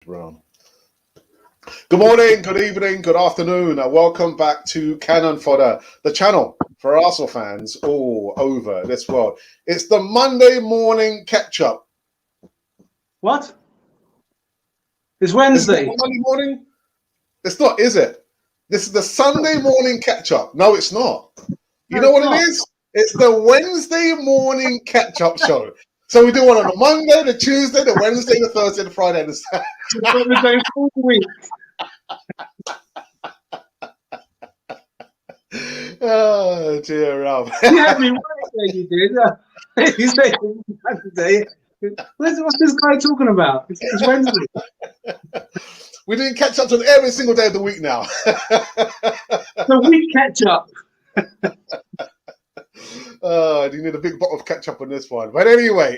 Brown. Good morning, good evening, good afternoon, and welcome back to Cannon Fodder, the channel for Arsenal fans all over this world. It's the Monday morning catch-up. What? It's Wednesday. It's Monday morning? It's not, is it? This is the Sunday morning catch-up. No, it's not. You know what it is? It's the Wednesday morning catch-up show. So we do one on the Monday, the Tuesday, the Wednesday, the Thursday, the Friday, and the Saturday. We're going full week. Oh dear, Ralph. You had me right there, you did. You said Wednesday. What's this guy talking about? It's Wednesday. We're doing catch-ups on every single day of the week now. The week catch-up. You need a big bottle of ketchup on this one. But anyway,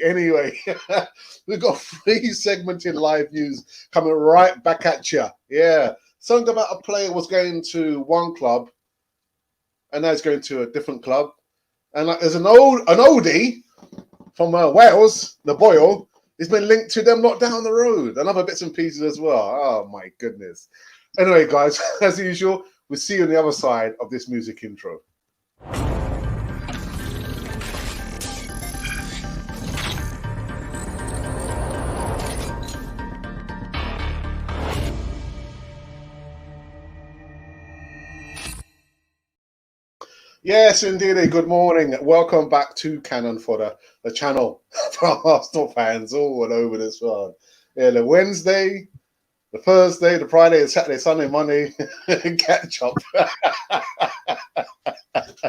we've got 3 segmented live news coming right back at you. Yeah. Something about a player was going to one club and now he's going to a different club. And like there's an oldie from Wales, the Boyle, he's been linked to them not down the road. And other bits and pieces as well. Oh my goodness. Anyway, guys, as usual, we'll see you on the other side of this music intro. Yes, indeed. Good morning. Welcome back to Cannon Fodder, the channel for Arsenal fans all over this world. Yeah, the Wednesday, the Thursday, the Friday, the Saturday, Sunday, Monday, catch up.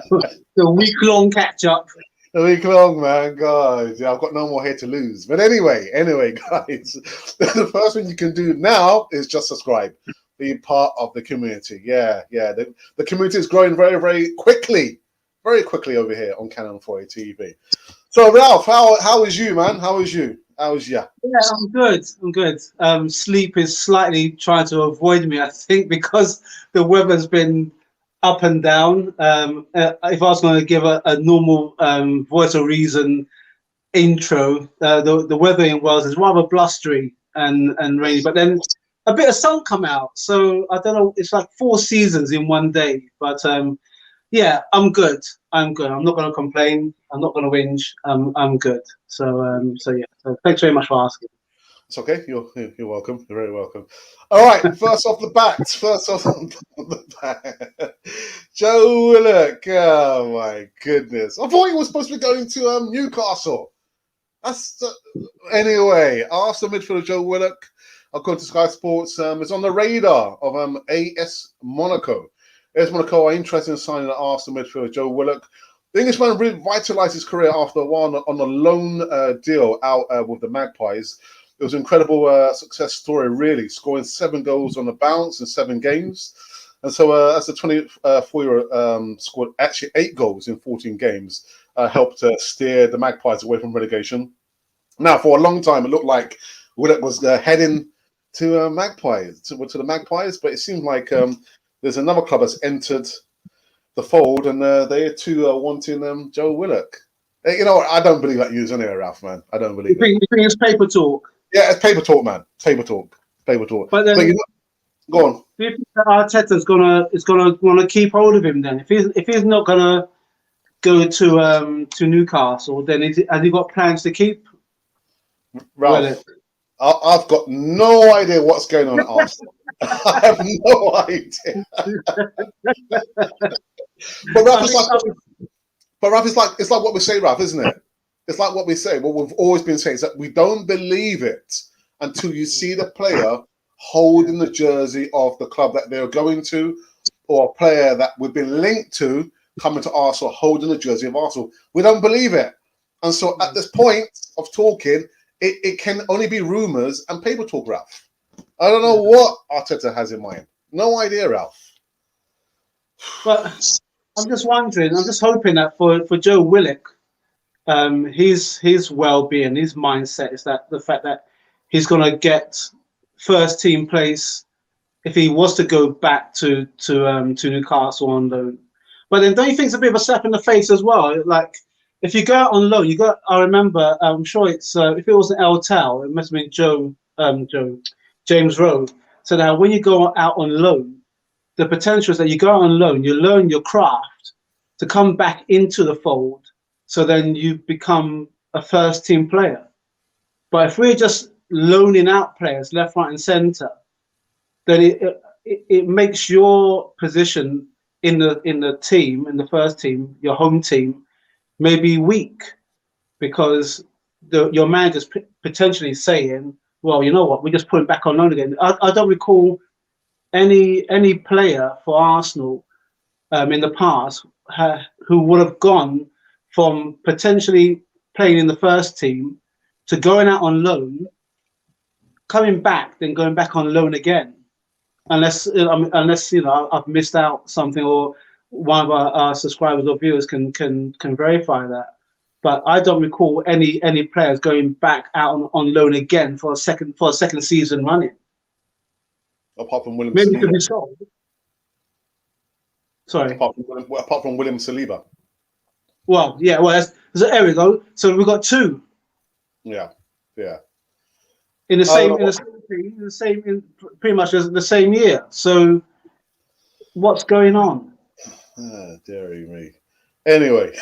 The week-long catch-up. A week long, man, guys. Yeah, I've got no more hair to lose. But anyway, guys, the first thing you can do now is just subscribe. Be part of the community. Yeah. The community is growing very, very quickly over here on Cannon Fodder TV. So, Ralph, how is you, man? How is you? Yeah, I'm good. Sleep is slightly trying to avoid me, I think, because the weather's been up and down. If I was going to give a normal voice of reason intro, the weather in Wales is rather blustery and rainy, but then a bit of sun come out. So I don't know, it's like 4 seasons in one day. But yeah, I'm good. I'm not going to complain. I'm not going to whinge. I'm good. So yeah. So thanks very much for asking. It's okay. You're welcome. You're very welcome. All right. First off the bat. Joe Willock. Oh my goodness. I thought he was supposed to be going to Newcastle. Anyway. Arsenal midfielder Joe Willock, according to Sky Sports, is on the radar of AS Monaco. AS Monaco are interested in signing an Arsenal midfielder Joe Willock. The Englishman revitalised his career after a while on a loan deal out with the Magpies. It was an incredible success story, really, scoring 7 goals on the bounce in 7 games. And so as the 24-year-old scored actually 8 goals in 14 games, helped steer the Magpies away from relegation. Now, for a long time, it looked like Willock was heading to the Magpies, but it seemed like there's another club that's entered the fold, and they too are wanting Joe Willock. You know what? I don't believe that news anyway, Ralph, man. I don't believe it. You think it's paper talk? Yeah, it's paper talk, man. Paper talk. But then, go on. Do you think that Arteta's gonna want to keep hold of him then? If he's not gonna go to Newcastle, then has he got plans to keep Ralph? Willock? I've got no idea what's going on at Arsenal. I have no idea. But Ralph, it's like what we say, Ralph, isn't it? It's like what we say. What we've always been saying is that we don't believe it until you see the player holding the jersey of the club that they're going to, or a player that we've been linked to coming to Arsenal holding the jersey of Arsenal. We don't believe it. And so at this point of talking, it can only be rumours and paper talk, Ralph. I don't know what Arteta has in mind. No idea, Ralph. But I'm just wondering, I'm just hoping that for Joe Willock, his well-being, his mindset is that the fact that he's going to get first team place if he was to go back to Newcastle on loan. But then don't you think it's a bit of a slap in the face as well? Like, if you go out on loan, I remember, I'm sure it's, if it wasn't El Tal, it must have been James Rowe. So now when you go out on loan, the potential is that you go out on loan, you learn your craft to come back into the fold. So then you become a first team player. But if we're just loaning out players left, right, and centre, then it makes your position in the team, in the first team, your home team, maybe weak because your manager's potentially saying, "Well, you know what? We're just putting back on loan again." I don't recall any player for Arsenal in the past who would have gone from potentially playing in the first team to going out on loan, coming back, then going back on loan again. Unless I've missed out something, or one of our subscribers or viewers can verify that. But I don't recall any players going back out on loan again for a second season running. Apart from William Maybe Saliba. it could be sold. Sorry. Apart from William Saliba. Well, yeah. Well, there we go. So we've got two. Yeah. In the same pretty much the same year. So what's going on? Dearie me. Anyway,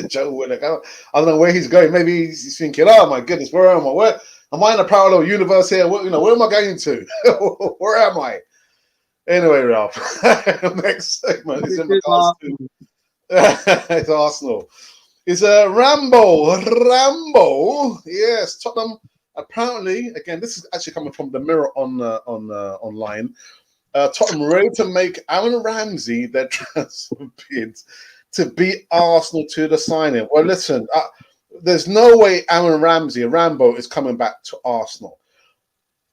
Joe Willock. I don't know where he's going. Maybe he's thinking, "Oh my goodness, where am I? Where am I in a parallel universe here? Where am I going to? Where am I?" Anyway, Ralph. Next segment is in regards to it's Arsenal. It's Rambo. Yes, Tottenham. Apparently, again, this is actually coming from the Mirror online. Tottenham ready to make Aaron Ramsey their transfer bid to beat Arsenal to the signing. Well, listen, there's no way Aaron Ramsey, Rambo, is coming back to Arsenal.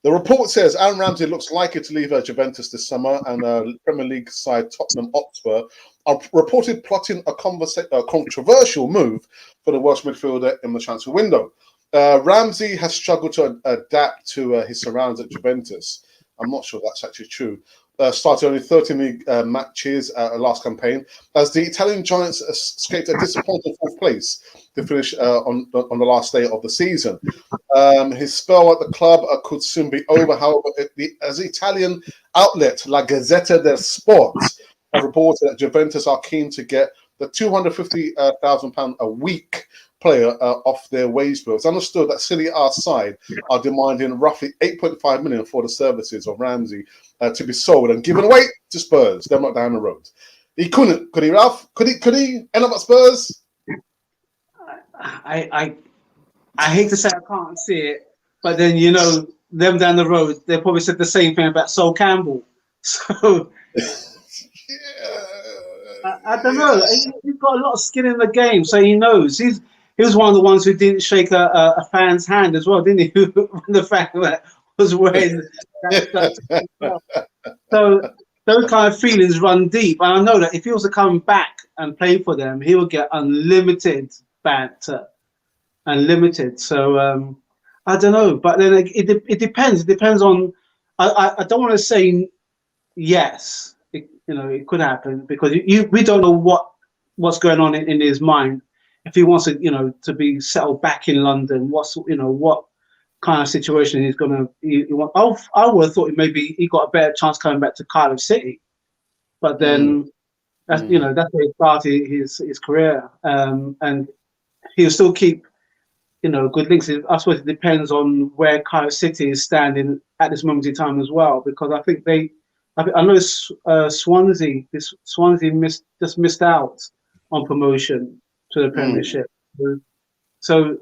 The report says Aaron Ramsey looks likely to leave Juventus this summer, and Premier League side Tottenham Hotspur are reported plotting a controversial move for the Welsh midfielder in the transfer window. Ramsey has struggled to adapt to his surroundings at Juventus. I'm not sure that's actually true. Started only 13 league matches last campaign, as the Italian Giants escaped a disappointing fourth place to finish on the last day of the season. His spell at the club could soon be over. However, as Italian outlet La Gazzetta del Sport have reported that Juventus are keen to get the £250,000 a week player off their wage bill. It's understood that Serie A side are demanding roughly 8.5 million for the services of Ramsey to be sold and given away to Spurs. They're not down the road. He couldn't, could he, Ralph? Could he end up at Spurs? I hate to say I can't see it, but then them down the road, they probably said the same thing about Sol Campbell. So I don't know. He's got a lot of skin in the game, so he knows. He was one of the ones who didn't shake a fan's hand as well, didn't he? The fact that was wearing that. So those kind of feelings run deep, and I know that if he was to come back and play for them, he would get unlimited banter, unlimited. So I don't know, but then it depends. It depends on. I don't want to say yes. It could happen because we don't know what's going on in his mind. If he wants to be settled back in London, what kind of situation he's gonna. I would have thought maybe he got a better chance coming back to Cardiff City, but then that's that's where he started his career, and he'll still keep good links. I suppose it depends on where Cardiff City is standing at this moment in time as well, because I think I know Swansea just missed out on promotion to the Premiership. So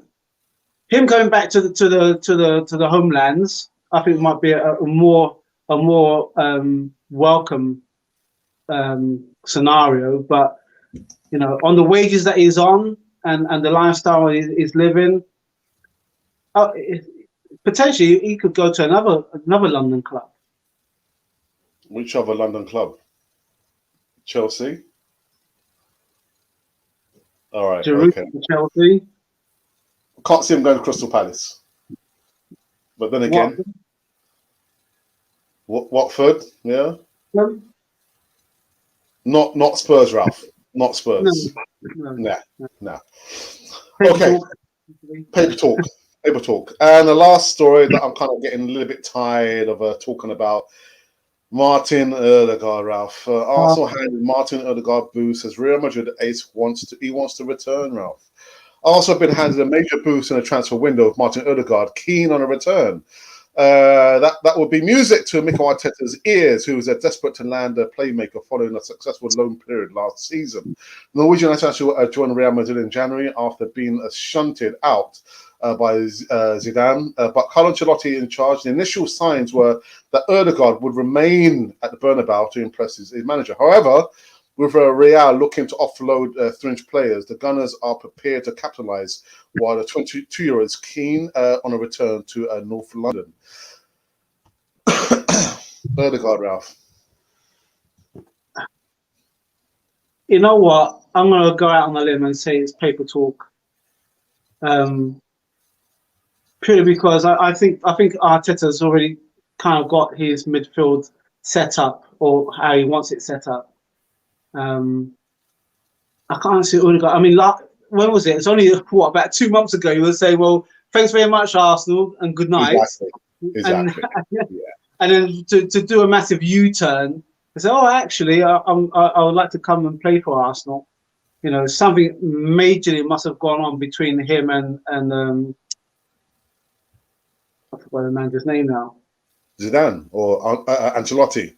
him going back to the homelands, I think might be a more welcome scenario. But on the wages that he's on and the lifestyle he's living, potentially he could go to another London club. Which other London club? Chelsea? All right. Okay. Chelsea. Can't see him going to Crystal Palace. But then again, Watford, yeah. Not Spurs, Ralph. Not Spurs. No. Okay. Paper talk. Paper talk. And the last story that I'm kind of getting a little bit tired of talking about, Martin Odegaard, Ralph. Arsenal handed Martin Odegaard boost as Real Madrid ace wants to return, Ralph. Also been handed a major boost in the transfer window of Martin Odegaard, keen on a return. That would be music to Mikel Arteta's ears, who was desperate to land a playmaker following a successful loan period last season. Norwegian international joined Real Madrid in January after being shunted out by Zidane. But Carlo Ancelotti in charge. The initial signs were that Odegaard would remain at the Bernabeu to impress his manager. However, with Real looking to offload fringe players, the Gunners are prepared to capitalise, while the 22-year-old is keen on a return to North London. Odegaard, Ralph. You know what? I'm going to go out on a limb and say it's paper talk. Purely because I think Arteta's already kind of got his midfield set up, or how he wants it set up. I can't see Odegaard. I mean, when was it? It's only about 2 months ago. You would say, "Well, thanks very much, Arsenal, and good night." Exactly. And then to do a massive U-turn and say, "Oh, actually, I would like to come and play for Arsenal." You know, something majorly must have gone on between him and I forgot the manager's name now. Zidane or Ancelotti.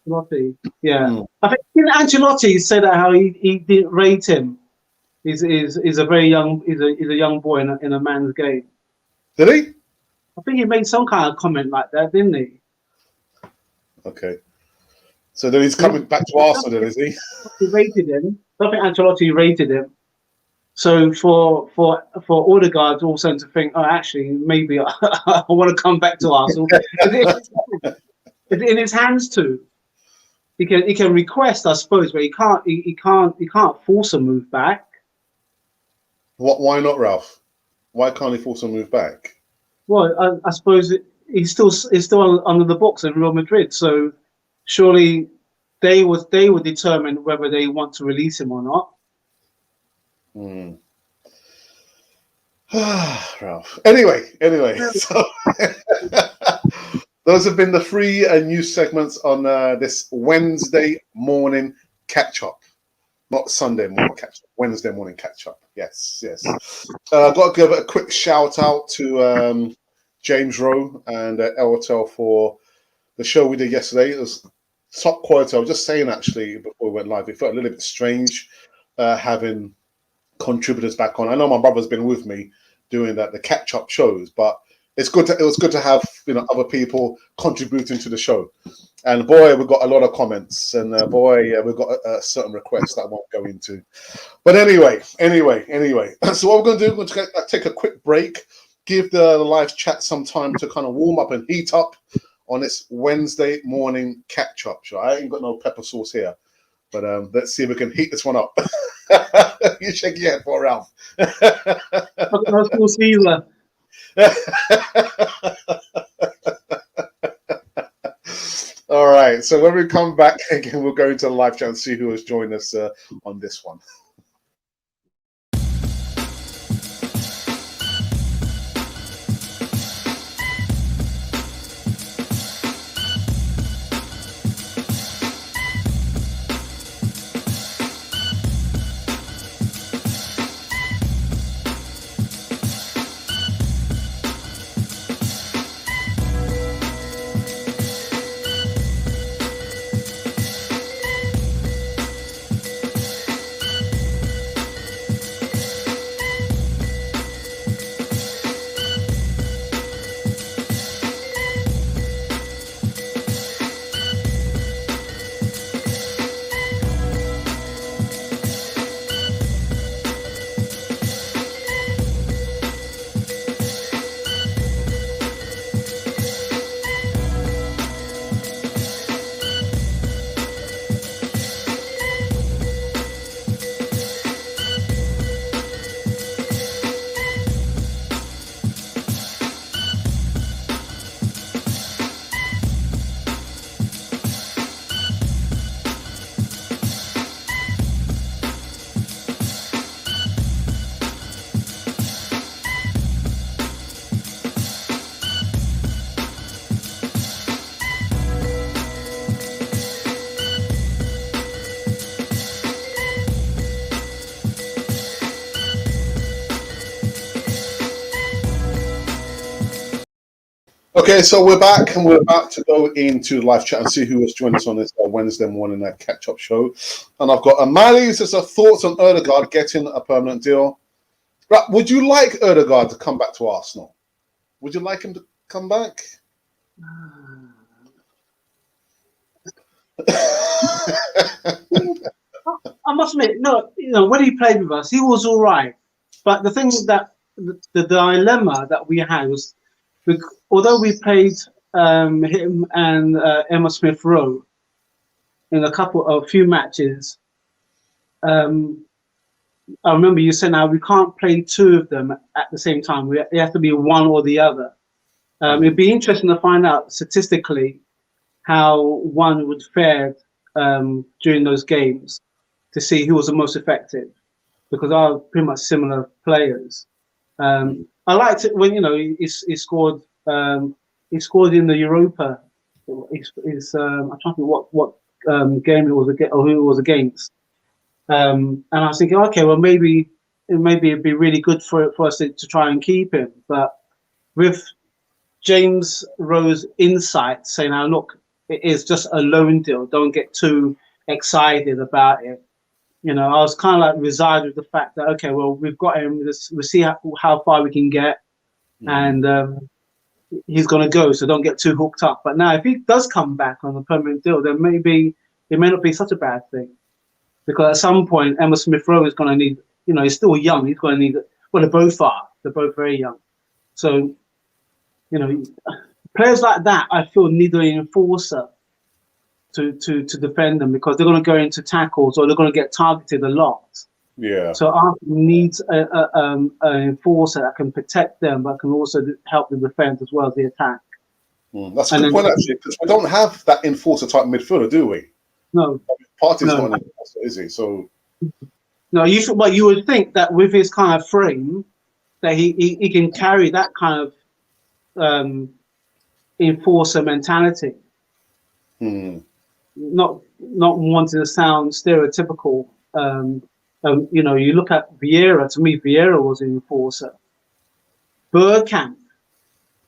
Ancelotti, yeah. I think Ancelotti said that how he didn't rate him. He's a very young he's a young boy in a man's game. Did he? I think he made some kind of comment like that, didn't he? Okay. So then he's coming back to Arsenal, then, is he? He rated him. I think Ancelotti rated him. So for Odegaard also to think, oh, actually, maybe I want to come back to Arsenal. It's in his hands too. He can request, I suppose, but he can't force a move back. Why not, Ralph? Why can't he force a move back? Well, I suppose he's still under the books in Real Madrid, so surely they would determine whether they want to release him or not. Ralph. Anyway, so those have been the 3 news segments on this Wednesday morning catch-up. Not Sunday morning catch-up, Wednesday morning catch-up. Yes. I've got to give a quick shout-out to James Rowe and Eltel for the show we did yesterday. It was top quality. I was just saying, actually, before we went live, it felt a little bit strange having contributors back on. I know my brother's been with me doing the catch-up shows, but it was good to have other people contributing to the show. And boy, we've got a lot of comments, and we've got certain requests that I won't go into. But anyway. So what we're going to do, we're going to take a quick break, give the live chat some time to kind of warm up and heat up on this Wednesday morning catch-up show. I ain't got no pepper sauce here, but let's see if we can heat this one up. You shake your head for Ralph. No sauce either. All right, so when we come back again, we'll go into the live chat and see who has joined us on this one. Okay, so we're back and we're about to go into live chat and see who has joined us on this Wednesday morning catch-up show. And I've got Amali who says thoughts on Odegaard getting a permanent deal. Right, would you like Odegaard to come back to Arsenal? Would you like him to come back? I must admit, no, when he played with us, he was all right. But the thing that the dilemma that we had was, although we played him and Emma Smith Rowe in a few matches, I remember you saying now we can't play two of them at the same time. It has to be one or the other. It'd be interesting to find out statistically how one would fare during those games to see who was the most effective, because they are pretty much similar players. I liked it when he scored. He scored in the Europa. I'm trying to think what game it was or who it was against. And I was thinking, okay, well maybe it'd be really good for us to try and keep him. But with James Rowe's insight saying, "Now look, it is just a loan deal. Don't get too excited about it." I was kind of like resigned with the fact that, okay, well, we've got him. We'll see how far we can get, and he's going to go. So don't get too hooked up. But now, if he does come back on a permanent deal, then maybe it may not be such a bad thing, because at some point, Emma Smith Rowe is going to need. He's still young. He's going to need. Well, they both are. They're both very young. So, players like that, I feel, need an enforcer to defend them, because they're going to go into tackles or they're going to get targeted a lot. Yeah. So Arsenal needs an enforcer that can protect them, but can also help the defense as well as the attack. That's a good point, actually, because we don't have that enforcer type midfielder, do we? No. Partey's not an enforcer, is he? So. No, but you would think that with his kind of frame, that he can carry that kind of enforcer mentality. Not wanting to sound stereotypical. You look at Vieira. To me, Vieira was an enforcer. Bergkamp,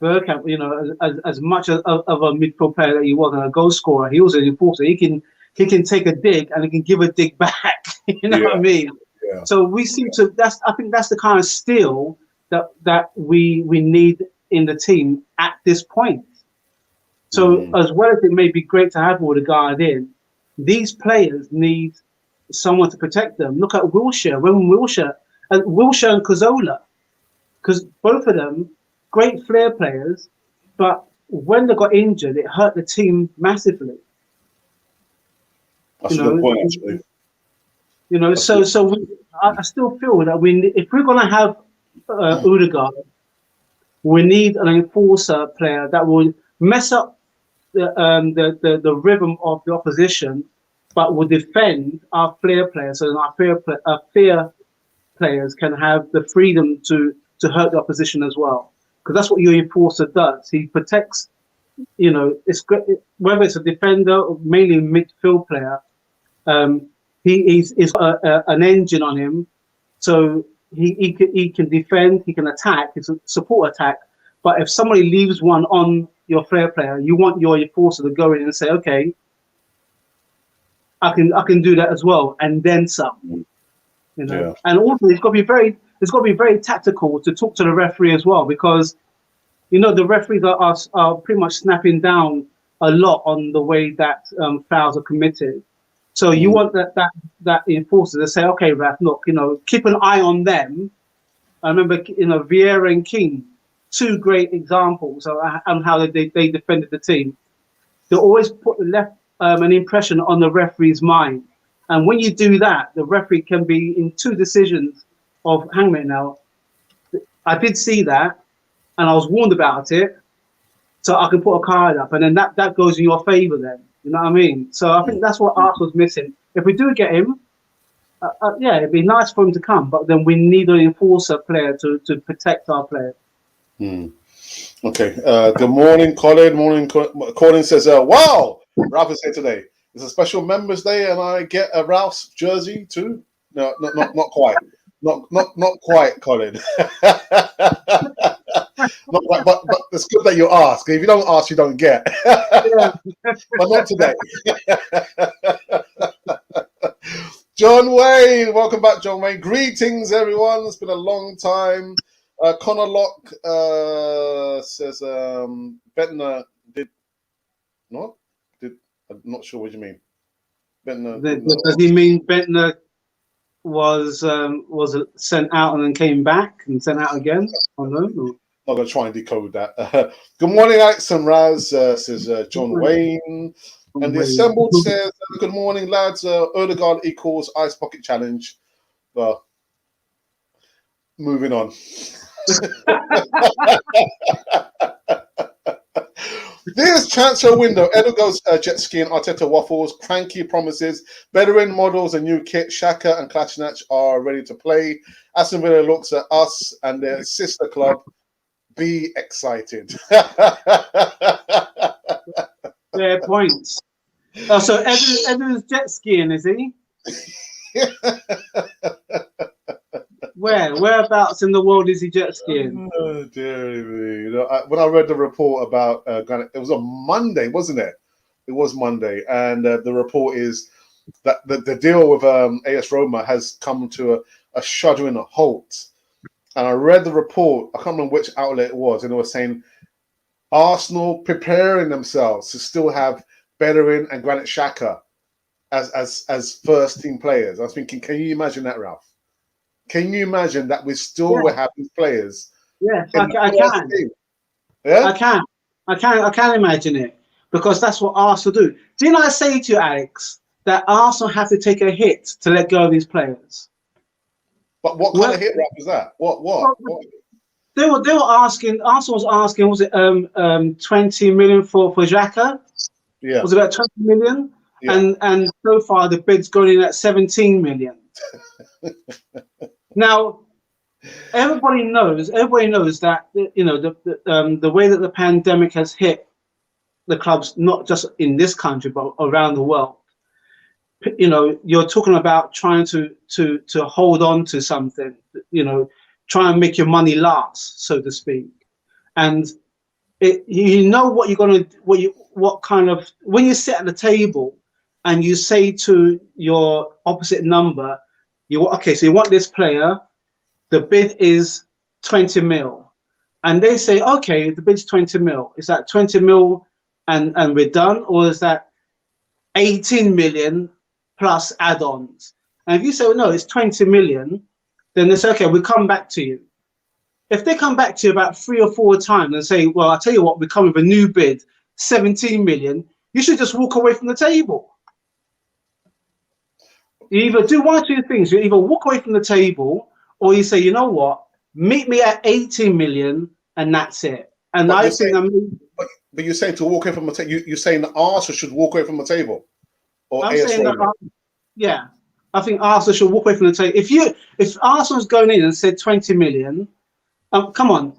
as much of a midfield player that he was and a goal scorer, he was an enforcer. He can take a dig and he can give a dig back. What I mean? Yeah. So we seem to. I think that's the kind of steel that we need in the team at this point. So as well as it may be great to have Odegaard in, these players need someone to protect them. Look at Wilshere. Wilshere and Cazorla, because both of them great flair players, but when they got injured, it hurt the team massively. That's a good point, actually. I still feel that if we're going to have Odegaard, we need an enforcer player that will mess up the rhythm of the opposition, but will defend our flair players, so our flair players can have the freedom to hurt the opposition as well. Because that's what your enforcer does. He protects. It's great, whether it's a defender or mainly a midfield player. He's an engine on him, so he can defend, he can attack, it's a support attack. But if somebody leaves one on your flair player, you want your enforcer to go in and say, okay, I can do that as well, and then some. Yeah. And also it's got to be very tactical to talk to the referee as well, because the referees are pretty much snapping down a lot on the way that fouls are committed. So you want that enforcer to say, okay, ref, look, keep an eye on them. I remember, Vieira and King, two great examples on how they defended the team. They always left an impression on the referee's mind. And when you do that, the referee can be in two decisions of, hang on a minute now, I did see that, and I was warned about it, so I can put a card up, and then that goes in your favour then. You know what I mean? So I think that's what Arsenal's missing. If we do get him, it'd be nice for him to come, but then we need an enforcer player to protect our players. Okay. Good morning, Colin. Colin says, wow, Ralph is here today. It's a special Members Day, and I get a Ralph's jersey too. No, not quite. Not quite, Colin. Not quite, but it's good that you ask. If you don't ask, you don't get. Yeah. But not today. John Wayne, welcome back, John Wayne. Greetings, everyone. It's been a long time. Connor Locke says Bentner did not. I'm not sure what you mean. Bentner. Does he mean Bentner was sent out and then came back and sent out again? Or no? Not going to try and decode that. Good morning, Alex and Raz, says John Wayne. And the assembled says, good morning, lads. Odegaard equals Ice Bucket Challenge. Moving on. This transfer window, Edo goes jet skiing, Arteta waffles, cranky promises, veteran models, a new kit. Xhaka and Kolasinac are ready to play. Aston Villa looks at us and their sister club. Be excited. Fair points. Oh, so Evan's jet skiing, is he? Whereabouts in the world is he jet skiing? Oh, dear me. You know, when I read the report about Granit, it was on Monday, wasn't it? It was Monday, and the report is that the deal with AS Roma has come to a shuddering halt. And I read the report. I can't remember which outlet it was, and it was saying Arsenal preparing themselves to still have Bellerin and Granit Xhaka as first team players. I was thinking, can you imagine that, Ralph? Can you imagine that we still will have these players? Yes, I can. Yeah? I can imagine it, because that's what Arsenal do. Didn't I say to you, Alex, that Arsenal have to take a hit to let go of these players? But what kind of hit, Ralph, is that? What? They were asking. Arsenal was asking. Was it 20 million for Xhaka? Yeah. Was it about 20 million? Yeah. And so far the bid's going in at 17 million. Now, everybody knows that, you know, the way that the pandemic has hit the clubs, not just in this country but around the world. You know, you're talking about trying to hold on to something. You know, try and make your money last, so to speak. And you know what you're gonna when you sit at the table and you say to your opposite number, so you want this player, the bid is 20 mil, and they say, okay, the bid's 20 mil. Is that 20 mil and we're done, or is that 18 million plus add-ons? And if you say, well, no, it's 20 million, then they say, okay, we'll come back to you. If they come back to you about 3 or 4 times and say, well, I'll tell you what, we come with a new bid, 17 million, you should just walk away from the table. You either do one or two things. You either walk away from the table, or you say, you know what, meet me at 18 million and that's it. And but I think but you're saying to walk away from the table. You're saying that Arsenal should walk away from the table, or I'm AS saying Roma? that, I think Arsenal should walk away from the table. If Arsenal's going in and said 20 million, come on,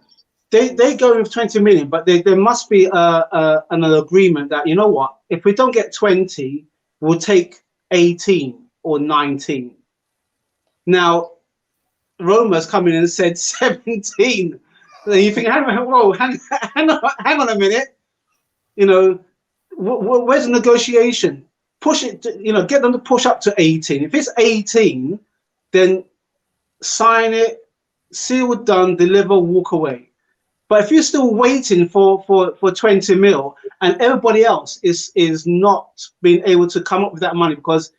they go with 20 million, but there must be an agreement that, you know what, if we don't get 20, we'll take 18 or 19. Now, Roma's come in and said 17. Then you think, hang on a minute. You know, where's the negotiation? Push it, get them to push up to 18. If it's 18, then sign it, seal done, deliver, walk away. But if you're still waiting for 20 mil and everybody else is not being able to come up with that money, because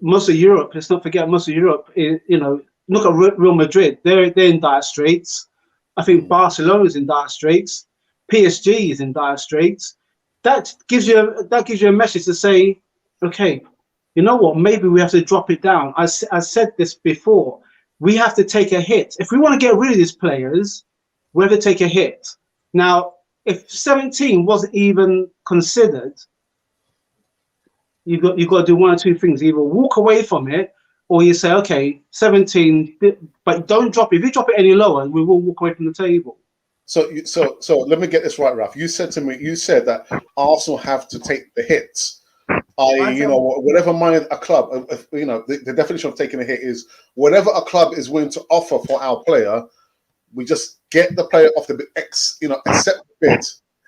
most of Europe, let's not forget, most of Europe, look at Real Madrid, they're in dire straits. I think Barcelona is in dire straits. PSG is in dire straits. That gives you a message to say, okay, you know what, maybe we have to drop it down. I said this before. We have to take a hit. If we want to get rid of these players, we have to take a hit. Now, if 17 wasn't even considered, you've got to do one or two things. Either walk away from it, or you say, okay, 17, but don't drop it. If you drop it any lower, we will walk away from the table. So let me get this right, Ralph. You said that Arsenal have to take the hits. Whatever money a club, the definition of taking a hit is whatever a club is willing to offer for our player, we just get the player off the bid, accept the bid,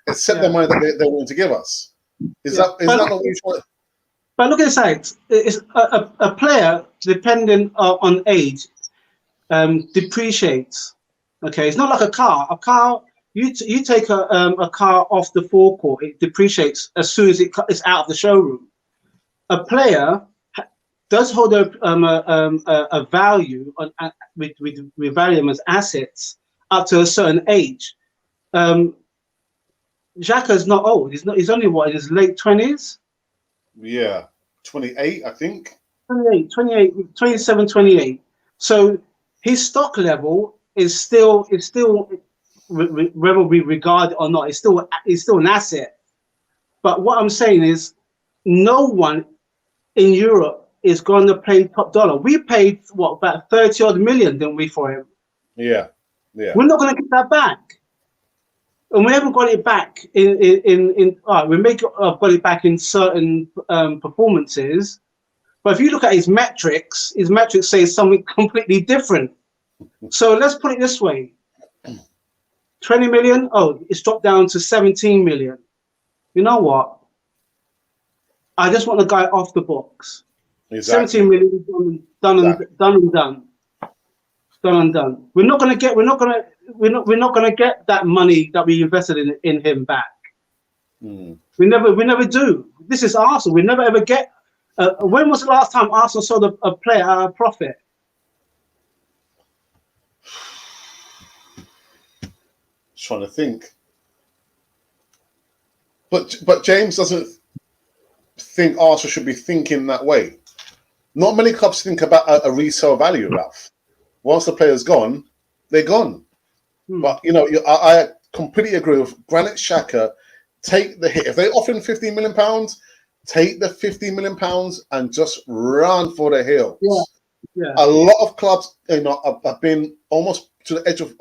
accept the money that they're willing to give us. Is that not what you want? But look at the side. It's a player, depending on age, depreciates. Okay, it's not like a car. A car, you take a car off the forecourt, it depreciates as soon as it's out of the showroom. A player does hold a value we value them as assets up to a certain age. Xhaka's not old. He's only in his late 20s. Yeah, 28, I think. 27, 28. So his stock level is still whether we regard it or not, it's still an asset. But what I'm saying is, no one in Europe is going to pay top dollar. We paid about 30 odd million, didn't we, for him? Yeah. We're not going to get that back, and we haven't got it back we may have got it back in certain performances. But if you look at his metrics say something completely different. So let's put it this way: 20 million. Oh, it's dropped down to 17 million. You know what? I just want the guy off the books. Exactly. 17 million done and done. We're not going to get that money that we invested in him back. Mm. We never do. This is Arsenal. We never ever get. When was the last time Arsenal sold a player at a profit? Just trying to think. But James doesn't think Arsenal should be thinking that way. Not many clubs think about a resale value, Ralph. Once the player's gone, they're gone. But I completely agree with Granit Xhaka. Take the hit. If they offer him £15 million, take the £15 million and just run for the hills. Yeah. A lot of clubs, have been almost to the edge of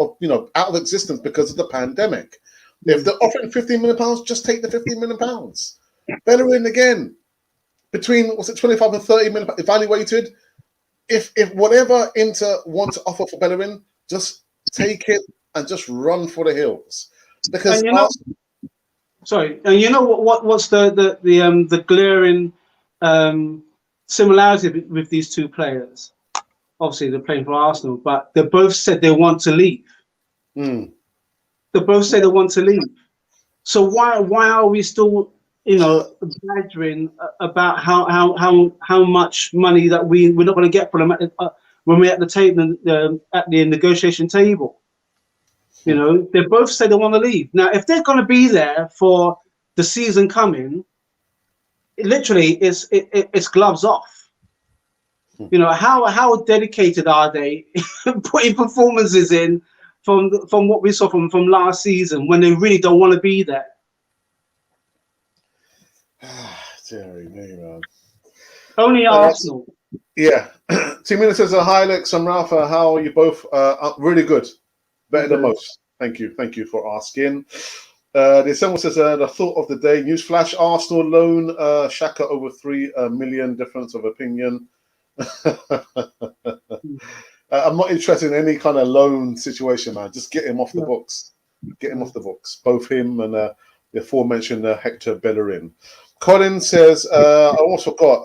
out of existence because of the pandemic. If they're offering £15 million, just take the £15 million. Bellerin again, between 25 and 30 million evaluated. If whatever Inter want to offer for Bellerin, just take it and just run for the hills. Because sorry, and you know what's the glaring similarity with these two players? Obviously, they're playing for Arsenal, but they both said they want to leave. Mm. They both say they want to leave. So why are we still badgering about how much money that we're not going to get from them when we're at the table at the negotiation table? They both say they want to leave. Now, if they're going to be there for the season coming, literally it's gloves off. How dedicated are they putting performances in from what we saw from last season when they really don't want to be there? Dear me, man. Only Arsenal. Yeah. Timina says, hi, Alex and Rafa. How are you both? Really good. Better than most. Thank you. Thank you for asking. The Assemble says, the thought of the day. Newsflash, Arsenal loan Xhaka over 3 million. Difference of opinion. I'm not interested in any kind of loan situation, man. Just get him off the books. Get him off the books. Both him and the aforementioned Hector Bellerin. Colin says, I also got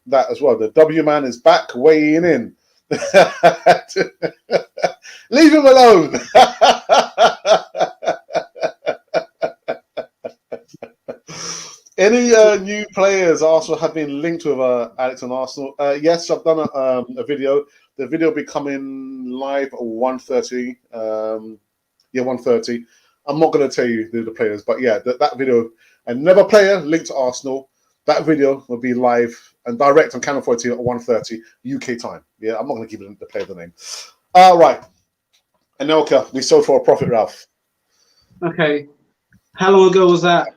that as well. The W man is back weighing in. Leave him alone. Any new players Arsenal have been linked with Alex and Arsenal? Yes, I've done a video. The video will be coming live at 1:30. 1:30. I'm not going to tell you the players, but yeah, that video. Another player linked to Arsenal. That video will be live and direct on Channel 14 at 1:30 UK time. Yeah, I'm not going to give the player the name. All right. Anelka, we sold for a profit, Ralph. Okay. How long ago was that?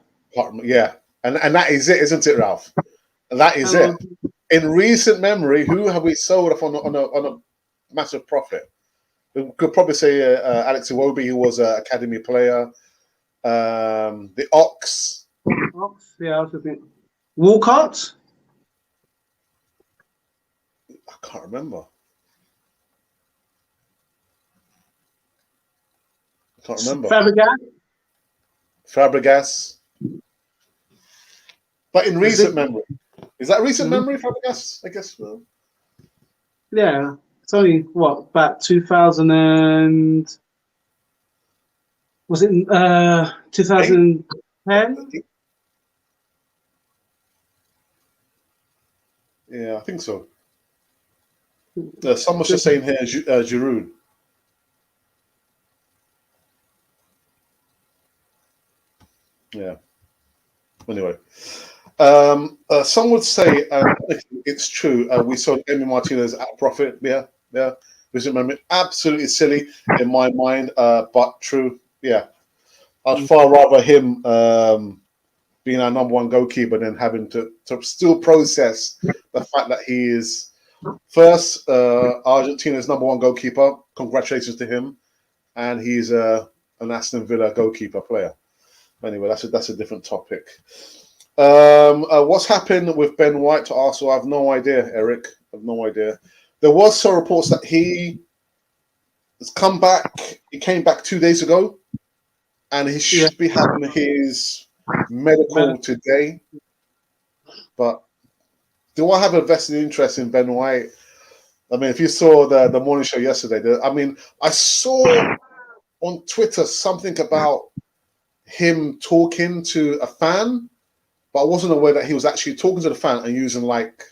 Yeah. And that is it, isn't it, Ralph? That is it. In recent memory, who have we sold off on a massive profit? We could probably say Alex Iwobi, who was an academy player. The Ox. Yeah, I was thinking. Walcott, I can't remember. I can't remember. Fabregas. Fabregas. But in Is it? recent memory, is that recent Mhm. memory, Fabregas? I guess. Well, Yeah, it's only what about 2000 and was it 8? 2010? Yeah, I think so. Someone's just saying here, Giroud. Yeah. Anyway, some would say it's true. We saw Emi Martinez at profit. Yeah, yeah. Recent memory, absolutely silly in my mind, but true. Yeah, I'd far rather him being our number one goalkeeper than having to still process the fact that he is first Argentina's number one goalkeeper. Congratulations to him, and he's an Aston Villa goalkeeper player. Anyway, that's a different topic. What's happened with Ben White to Arsenal? I have no idea, Eric. I have no idea. There was some reports that he has come back. He came back 2 days ago, and he Yeah, should be having his medical today. But do I have a vested interest in Ben White? I mean, if you saw the morning show yesterday, I saw on Twitter something about him talking to a fan, but I wasn't aware that he was actually talking to the fan and using like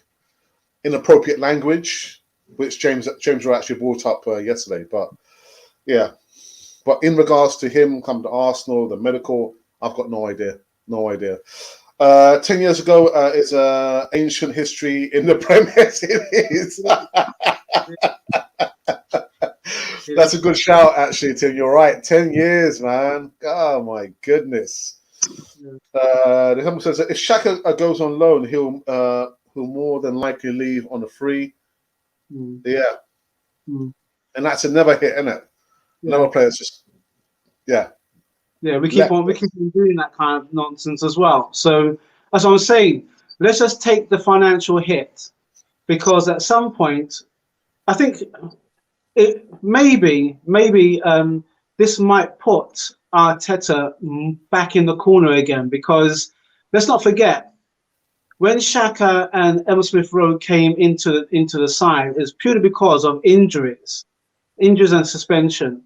inappropriate language, which James Rowe actually brought up yesterday. But yeah, but in regards to him coming to Arsenal, the medical, I've got no idea, no idea. 10 years ago is ancient history in the Premier. It is. That's a good shout, actually, Tim. You're right. 10 years, man. Oh my goodness. The Humble says that if Shaka goes on loan, he'll more than likely leave on a free. Mm. Yeah, Mm. and that's a never hit, isn't it? Yeah, Never players just yeah. We keep let. on doing that kind of nonsense as well. So as I was saying, let's just take the financial hit because at some point, I think it maybe this might put Arteta back in the corner again because let's not forget when Xhaka and Emil Smith Rowe came into the side, it's purely because of injuries and suspension,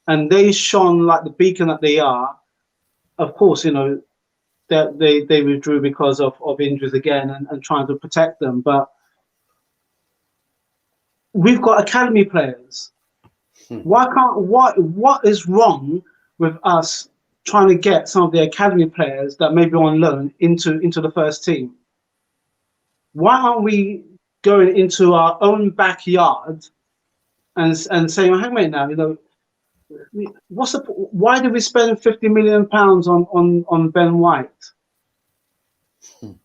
and they shone like the beacon that they are. Of course, you know that they withdrew because of injuries again and trying to protect them, but we've got academy players. Why can't what is wrong with us trying to get some of the academy players that may be on loan into the first team? Why aren't we going into our own backyard and saying, well, hang on a minute now, you know, why did we spend £50 million on Ben White?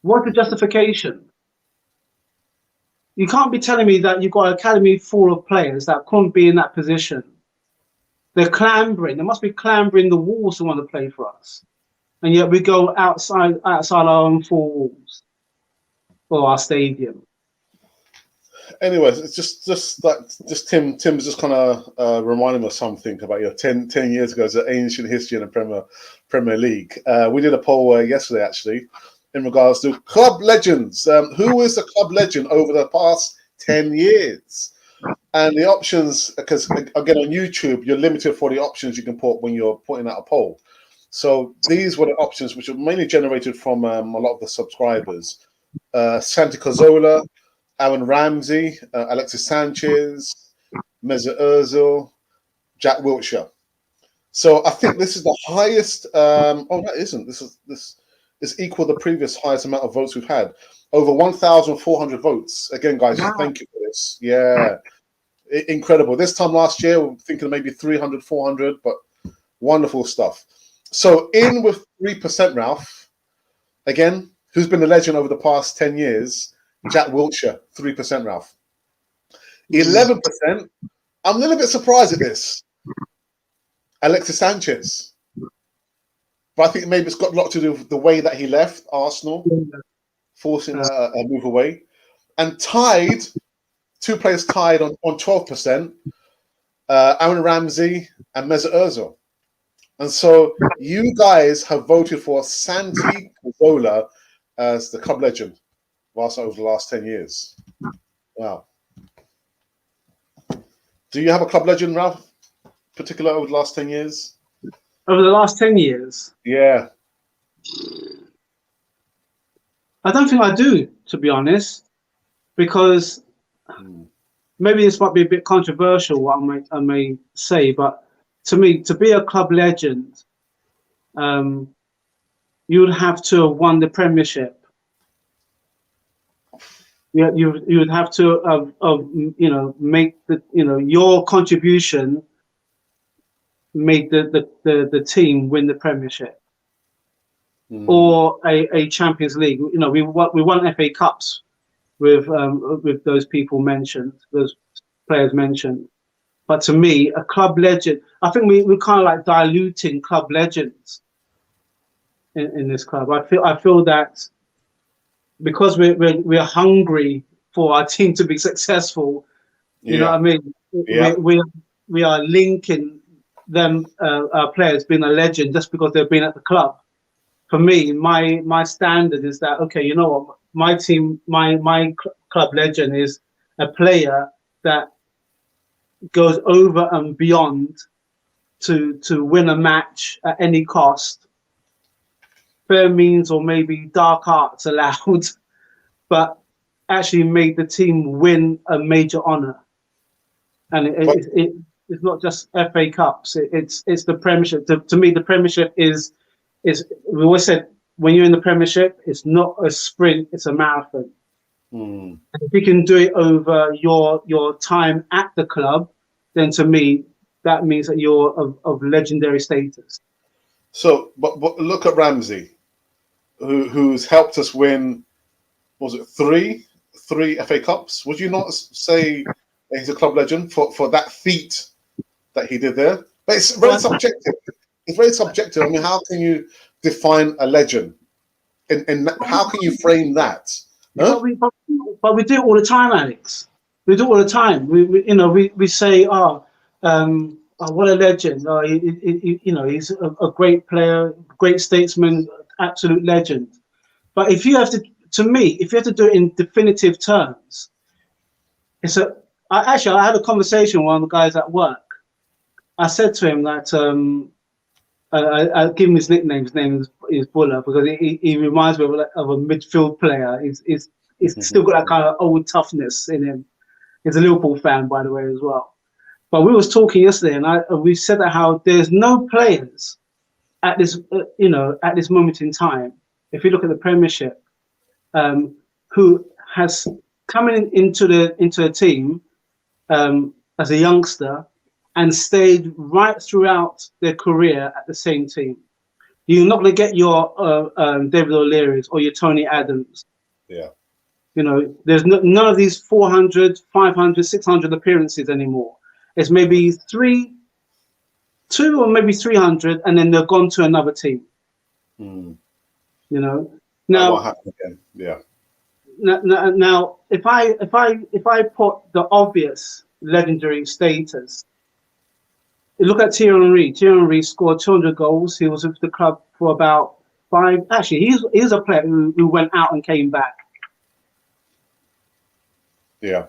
What's the justification? You can't be telling me that you've got an academy full of players that couldn't be in that position. They're clambering. They must be clambering the walls to want to play for us. And yet we go outside our own four walls or our stadium. Anyways, it's just Tim's just kind of reminding me of something about 10 years ago. It's an ancient history in the Premier League. We did a poll yesterday actually in regards to club legends. Who is the club legend over the past 10 years? And the options, because again on YouTube, you're limited for the options you can put when you're putting out a poll. So these were the options which were mainly generated from a lot of the subscribers. Santi Cazorla, Aaron Ramsey, Alexis Sanchez, Mesut Ozil, Jack Wilshere. So I think this is the highest. That isn't. This is equal to the previous highest amount of votes we've had. Over 1,400 votes. Again, guys, Wow. thank you for this. Yeah, incredible. This time last year, we were thinking maybe 300, 400, but wonderful stuff. So in with 3%, Ralph. Again, who's been a legend over the past 10 years? Jack Wilshere, 3%, Ralph. 11%, I'm a little bit surprised at this. Alexis Sanchez. But I think maybe it's got a lot to do with the way that he left Arsenal. forcing a move away, and tied. 2 players tied on 12%. Aaron Ramsey and Mesut Ozil. And so you guys have voted for Santi Cazorla as the club legend whilst over the last 10 years. Wow. Do you have a club legend, Ralph, particular over the last 10 years? Over the last 10 years? Yeah. I don't think I do, to be honest, because maybe this might be a bit controversial, what I may say, but to me, to be a club legend, you would have to have won the Premiership. You would have to make your contribution made the team win the Premiership or a Champions League. We won FA Cups with those people mentioned, those players mentioned. But to me, a club legend, I think we're kind of like diluting club legends in this club. I feel that because we're hungry for our team to be successful, you know what I mean? Yeah. We are linking them our players being a legend just because they've been at the club. For me, my standard is that, okay, you know what, my team, my club legend is a player that goes over and beyond to win a match at any cost, fair means or maybe dark arts allowed, but actually made the team win a major honour. And it's not just FA Cups. It's the Premiership. To me, the Premiership is we always said, when you're in the Premiership, it's not a sprint, it's a marathon. And if you can do it over your time at the club, then to me, that means that you're of legendary status. So, but look at Ramsey, who's helped us win, was it three FA Cups? Would you not say he's a club legend for that feat that he did there? But it's very subjective. It's very subjective. I mean, how can you define a legend? And how can you frame that? Huh? But we do it all the time, Alex. We do it all the time. We say, what a legend. He's a great player, great statesman, absolute legend. But if you have to do it in definitive terms, I had a conversation with one of the guys at work. I said to him that I give him his nickname. His name is Buller because he reminds me of a midfield player. He's still got that kind of old toughness in him. He's a Liverpool fan, by the way, as well. But we was talking yesterday, and we said that how there's no players at this at this moment in time, if you look at the Premiership, who has coming into the team as a youngster and stayed right throughout their career at the same team. You're not going to get your David O'Leary's or your Tony Adams. Yeah. There's none of these 400, 500, 600 appearances anymore. It's maybe 2 or maybe 300, and then they're gone to another team. Now what happened again? Yeah. Now, if I put the obvious legendary status, look at Thierry Henry. Thierry Henry scored 200 goals. He was with the club for about 5. Actually, he's a player who went out and came back. Yeah.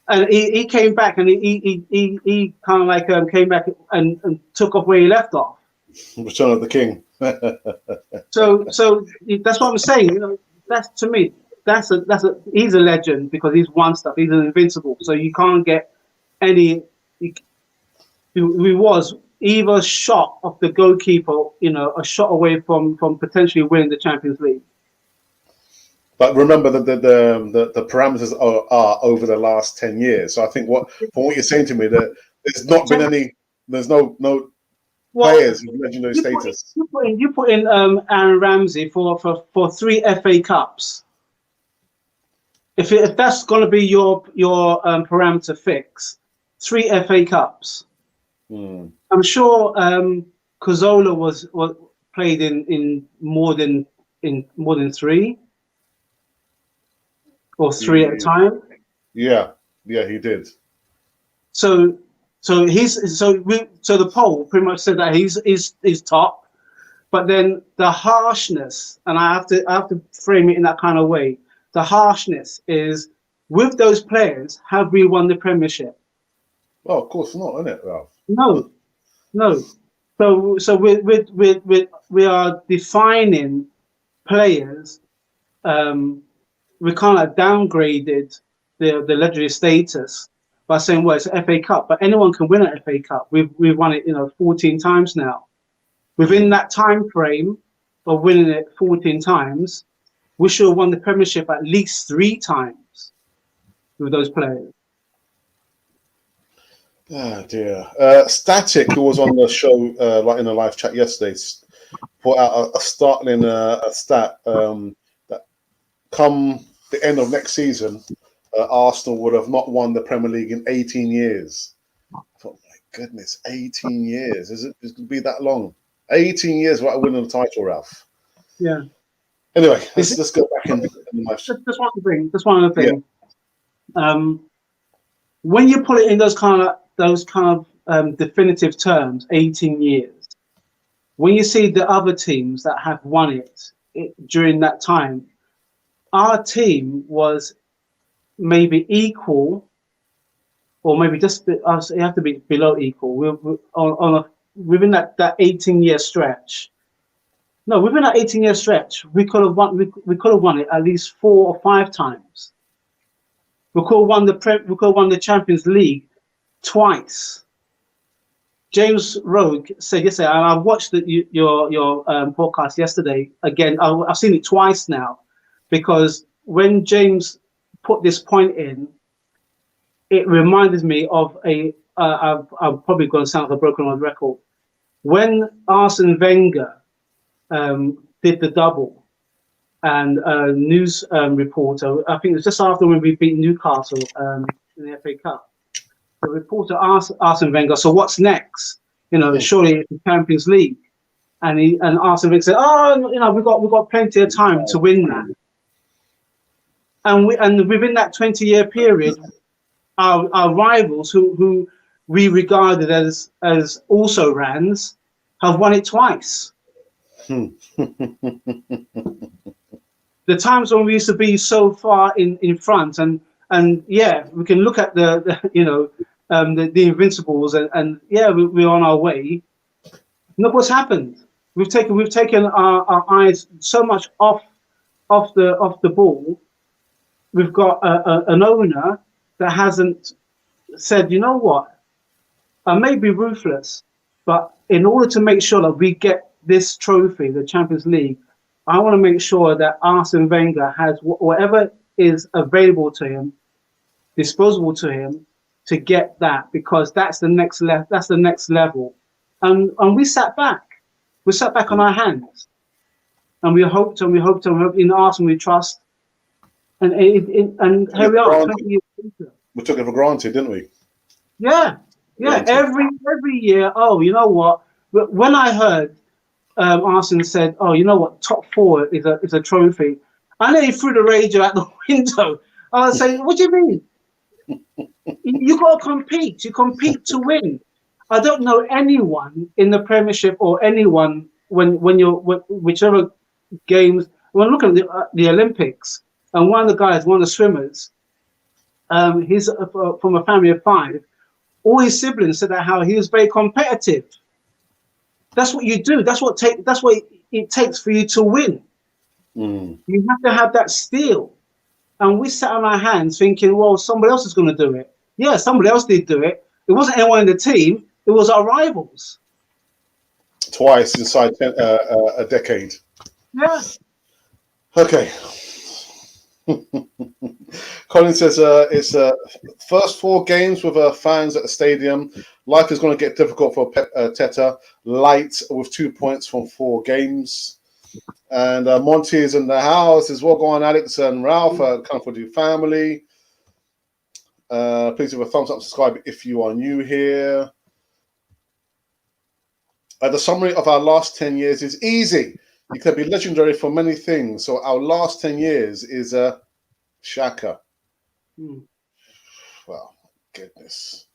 And he came back, and he kind of like came back and took off where he left off. Return of the King. So that's what I'm saying. That's, to me, he's a legend because he's won stuff. He's an invincible. So you can't get any. He was either shot of the goalkeeper, a shot away from potentially winning the Champions League. But remember that the parameters are over the last 10 years. So I think from what you're saying to me, that there's not been any. There's no players with legendary status. You put in Aaron Ramsey for 3 FA Cups. If that's going to be your parameter fix, 3 FA Cups. I'm sure Cazorla was played in more than 3. or three at a time. Yeah, he did. So the poll pretty much said that he's top, but then the harshness, and I have to frame it in that kind of way. The harshness is with those players. Have we won the Premiership? Well, of course not, isn't it, Ralph? No, no. So we are defining players. We kind of downgraded the legendary status by saying, well, it's an FA Cup, but anyone can win an FA Cup. We've won it, 14 times now. Within that time frame of winning it 14 times, we should have won the Premiership at least 3 times with those players. Oh dear. Static, who was on the show, like in a live chat yesterday, put out a startling stat that come the end of next season, Arsenal would have not won the Premier League in 18 years. I thought, my goodness, 18 years. Is it going to be that long? 18 years without winning the title, Ralph. Yeah. Anyway, let's go back in the match. Just one other thing. Yeah. When you put it in those kind of definitive terms, 18 years, when you see the other teams that have won it during that time, our team was maybe equal, or maybe just it have to be below equal. Within that 18-year stretch. No, within that 18-year stretch, we could have won. We could have won it at least 4 or 5 times. We could have won the Champions League twice. James Rogue said yesterday, and I watched your podcast yesterday again. I've seen it twice now, because when James put this point in, it reminded me of I'm probably going to sound like a broken record. When Arsene Wenger did the double, and a news reporter, I think it was just after when we beat Newcastle in the FA Cup, the reporter asked Arsene Wenger, so what's next? Surely it's the Champions League. And Arsene Wenger said, we've got plenty of time to win that. And within that 20-year period, our rivals, who we regarded as also rans, have won it twice. The times when we used to be so far in front, and yeah, we can look at the Invincibles, and yeah, we're on our way. Look what's happened. We've taken our eyes so much off the ball. We've got an owner that hasn't said, you know what, I may be ruthless, but in order to make sure that we get this trophy, the Champions League, I want to make sure that Arsene Wenger has whatever is available to him, disposable to him, to get that, because that's the next level. That's the next level. And we sat back. We sat back on our hands, and we hoped in Arsenal we trust. And here we are. 20 years later. We took it for granted, didn't we? Yeah. Every year. Oh, you know what? When I heard Arsene said, "Oh, you know what? Top 4 is a trophy," I nearly threw the radio out the window. I was saying, "What do you mean? You got to compete. You compete to win." I don't know anyone in the Premiership or anyone whichever games. When looking at the Olympics, and one of the swimmers, he's from a family of 5. All his siblings said that how he was very competitive. That's what you do. That's what it takes for you to win. You have to have that steel. And we sat on our hands thinking, well, somebody else is going to do it. Yeah, somebody else did do it. It wasn't anyone in the team. It was our rivals. Twice inside a decade. Yeah. Okay. Colin says it's first 4 games with fans at the stadium. Life is going to get difficult for Teta. Light with 2 points from 4 games. And Monty is in the house as well. Go on, Alex and Ralph. Come for your family. Please give a thumbs up, subscribe if you are new here. The summary of our last 10 years is easy. You can be legendary for many things. So our last 10 years is Shaka. Hmm. Well, goodness.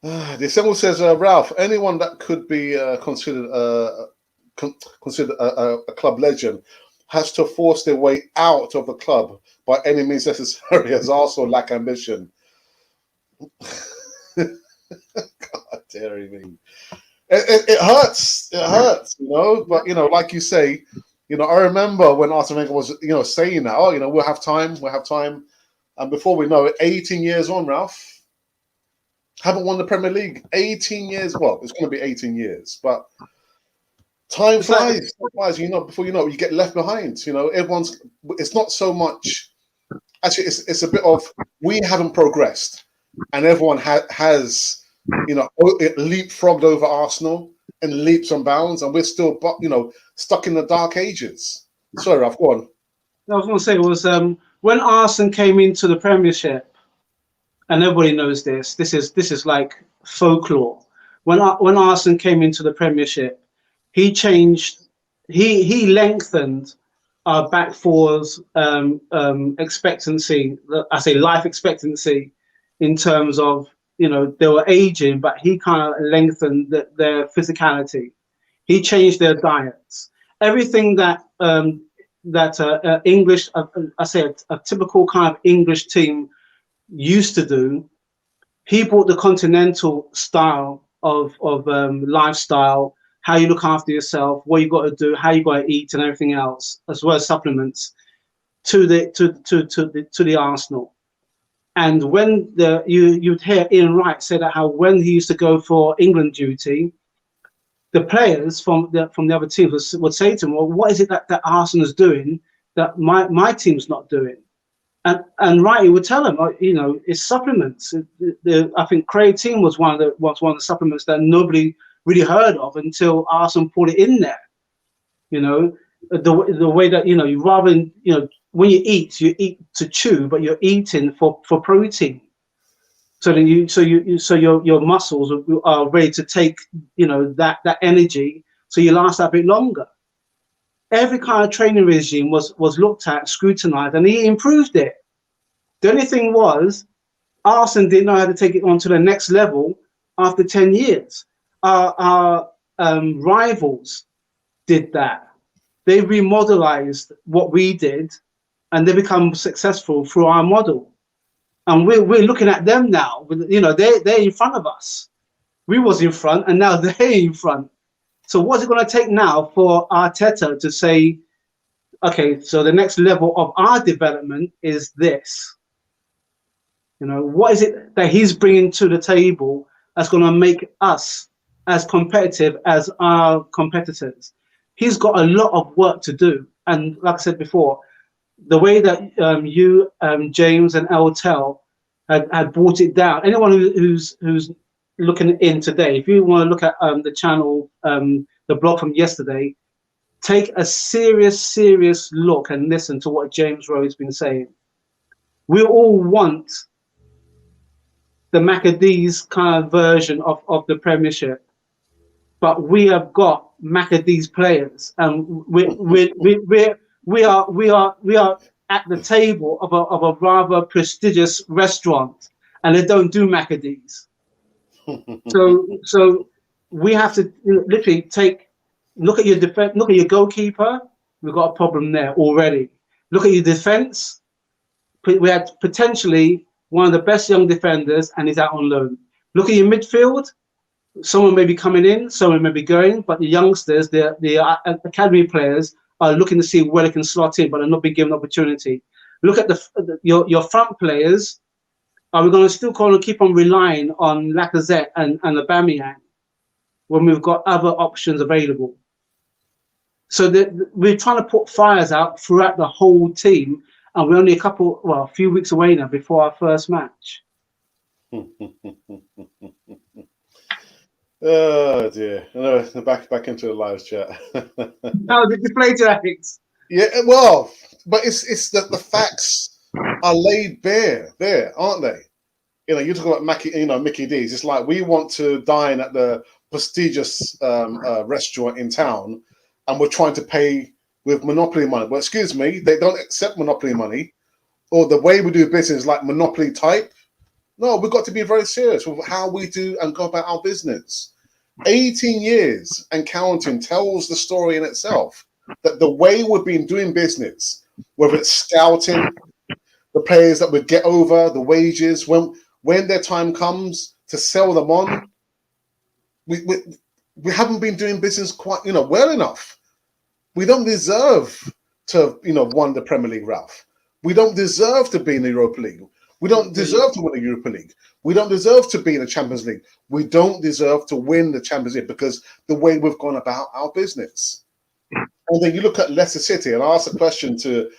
The Assemble says, Ralph, anyone that could be considered a club legend has to force their way out of the club by any means necessary, as also lack ambition. God dearie me. It hurts. It hurts, But like you say, I remember when Arsene Wenger was, saying that, we'll have time, and before we know it, 18 years on, Ralph, haven't won the Premier League. 18 years. Well, it's going to be 18 years, but time It's like, flies. Time flies. Before you know it, you get left behind. Everyone's. It's not so much. Actually, it's a bit of we haven't progressed, and everyone has, it leapfrogged over Arsenal in leaps and bounds, and we're still, stuck in the dark ages. Sorry, Ralph, go on. I was going to say was when Arsenal came into the Premiership, and everybody knows this. This is like folklore. When Arsenal came into the Premiership, he changed. He lengthened our back four's expectancy. I say life expectancy, in terms of they were aging, but he kind of lengthened their physicality. He changed their diets. Everything that English, I say a typical kind of English team used to do. He brought the continental style of lifestyle, how you look after yourself, what you got to do, how you got to eat, and everything else, as well as supplements, to the Arsenal. And when you'd hear Ian Wright say that how when he used to go for England duty, the players from the other teams would say to him, "Well, what is it that Arsenal is doing that my team's not doing?" And Wright would tell him, it's supplements. I think creatine was one of the supplements that nobody really heard of until Arsenal put it in there. The way that you rather than when you eat to chew, but you're eating for protein. So then your muscles are ready to take that energy, so you last a bit longer. Every kind of training regime was looked at, scrutinized, and he improved it. The only thing was, Arsenal didn't know how to take it on to the next level after 10 years. Our rivals did that. They remodelized what we did, and they become successful through our model. And we're looking at them now. They're in front of us. We was in front, and now they're in front. So what's it going to take now for Arteta to say, okay, so the next level of our development is this? What is it that he's bringing to the table that's going to make us as competitive as our competitors? He's got a lot of work to do. And like I said before, the way that you, James, and Eltel had brought it down, anyone who's looking in today, if you want to look at the channel, the blog from yesterday, take a serious look and listen to what James Rowe has been saying. We all want the McAdee's kind of version of the Premiership, but we have got McAdee's players, and we are at the table of a rather prestigious restaurant, and they don't do McAdee's. So we have to literally look at your defense, look at your goalkeeper. We've got a problem there already. Look at your defense. We had potentially one of the best young defenders, and he's out on loan. Look at your midfield. Someone may be coming in, someone may be going, but the youngsters, the academy players, are looking to see where they can slot in, but they're not being given opportunity. Look at your front players. Are we going to still keep on relying on Lacazette and Aubameyang when we've got other options available? So we're trying to put fires out throughout the whole team, and we're only a few weeks away now before our first match. Oh dear! No, back into the live chat. How did you play tonight? Yeah, well, but it's that the facts are laid bare there, aren't they? You talk about Mickey D's. It's like we want to dine at the prestigious restaurant in town, and we're trying to pay with Monopoly money. Well, excuse me, they don't accept Monopoly money. or the way we do business like monopoly type. No, we've got to be very serious with how we do and go about our business. 18 years and counting tells the story in itself that the way we've been doing business, whether it's scouting, the players that we get over, the wages, when their time comes to sell them on, we haven't been doing business quite, well enough. We don't deserve to, won the Premier League, Ralph. We don't deserve to be in the Europa League. We don't deserve to win the Europa League. We don't deserve to be in the Champions League. We don't deserve to win the Champions League because the way we've gone about our business. And then you look at Leicester City, and I asked a question to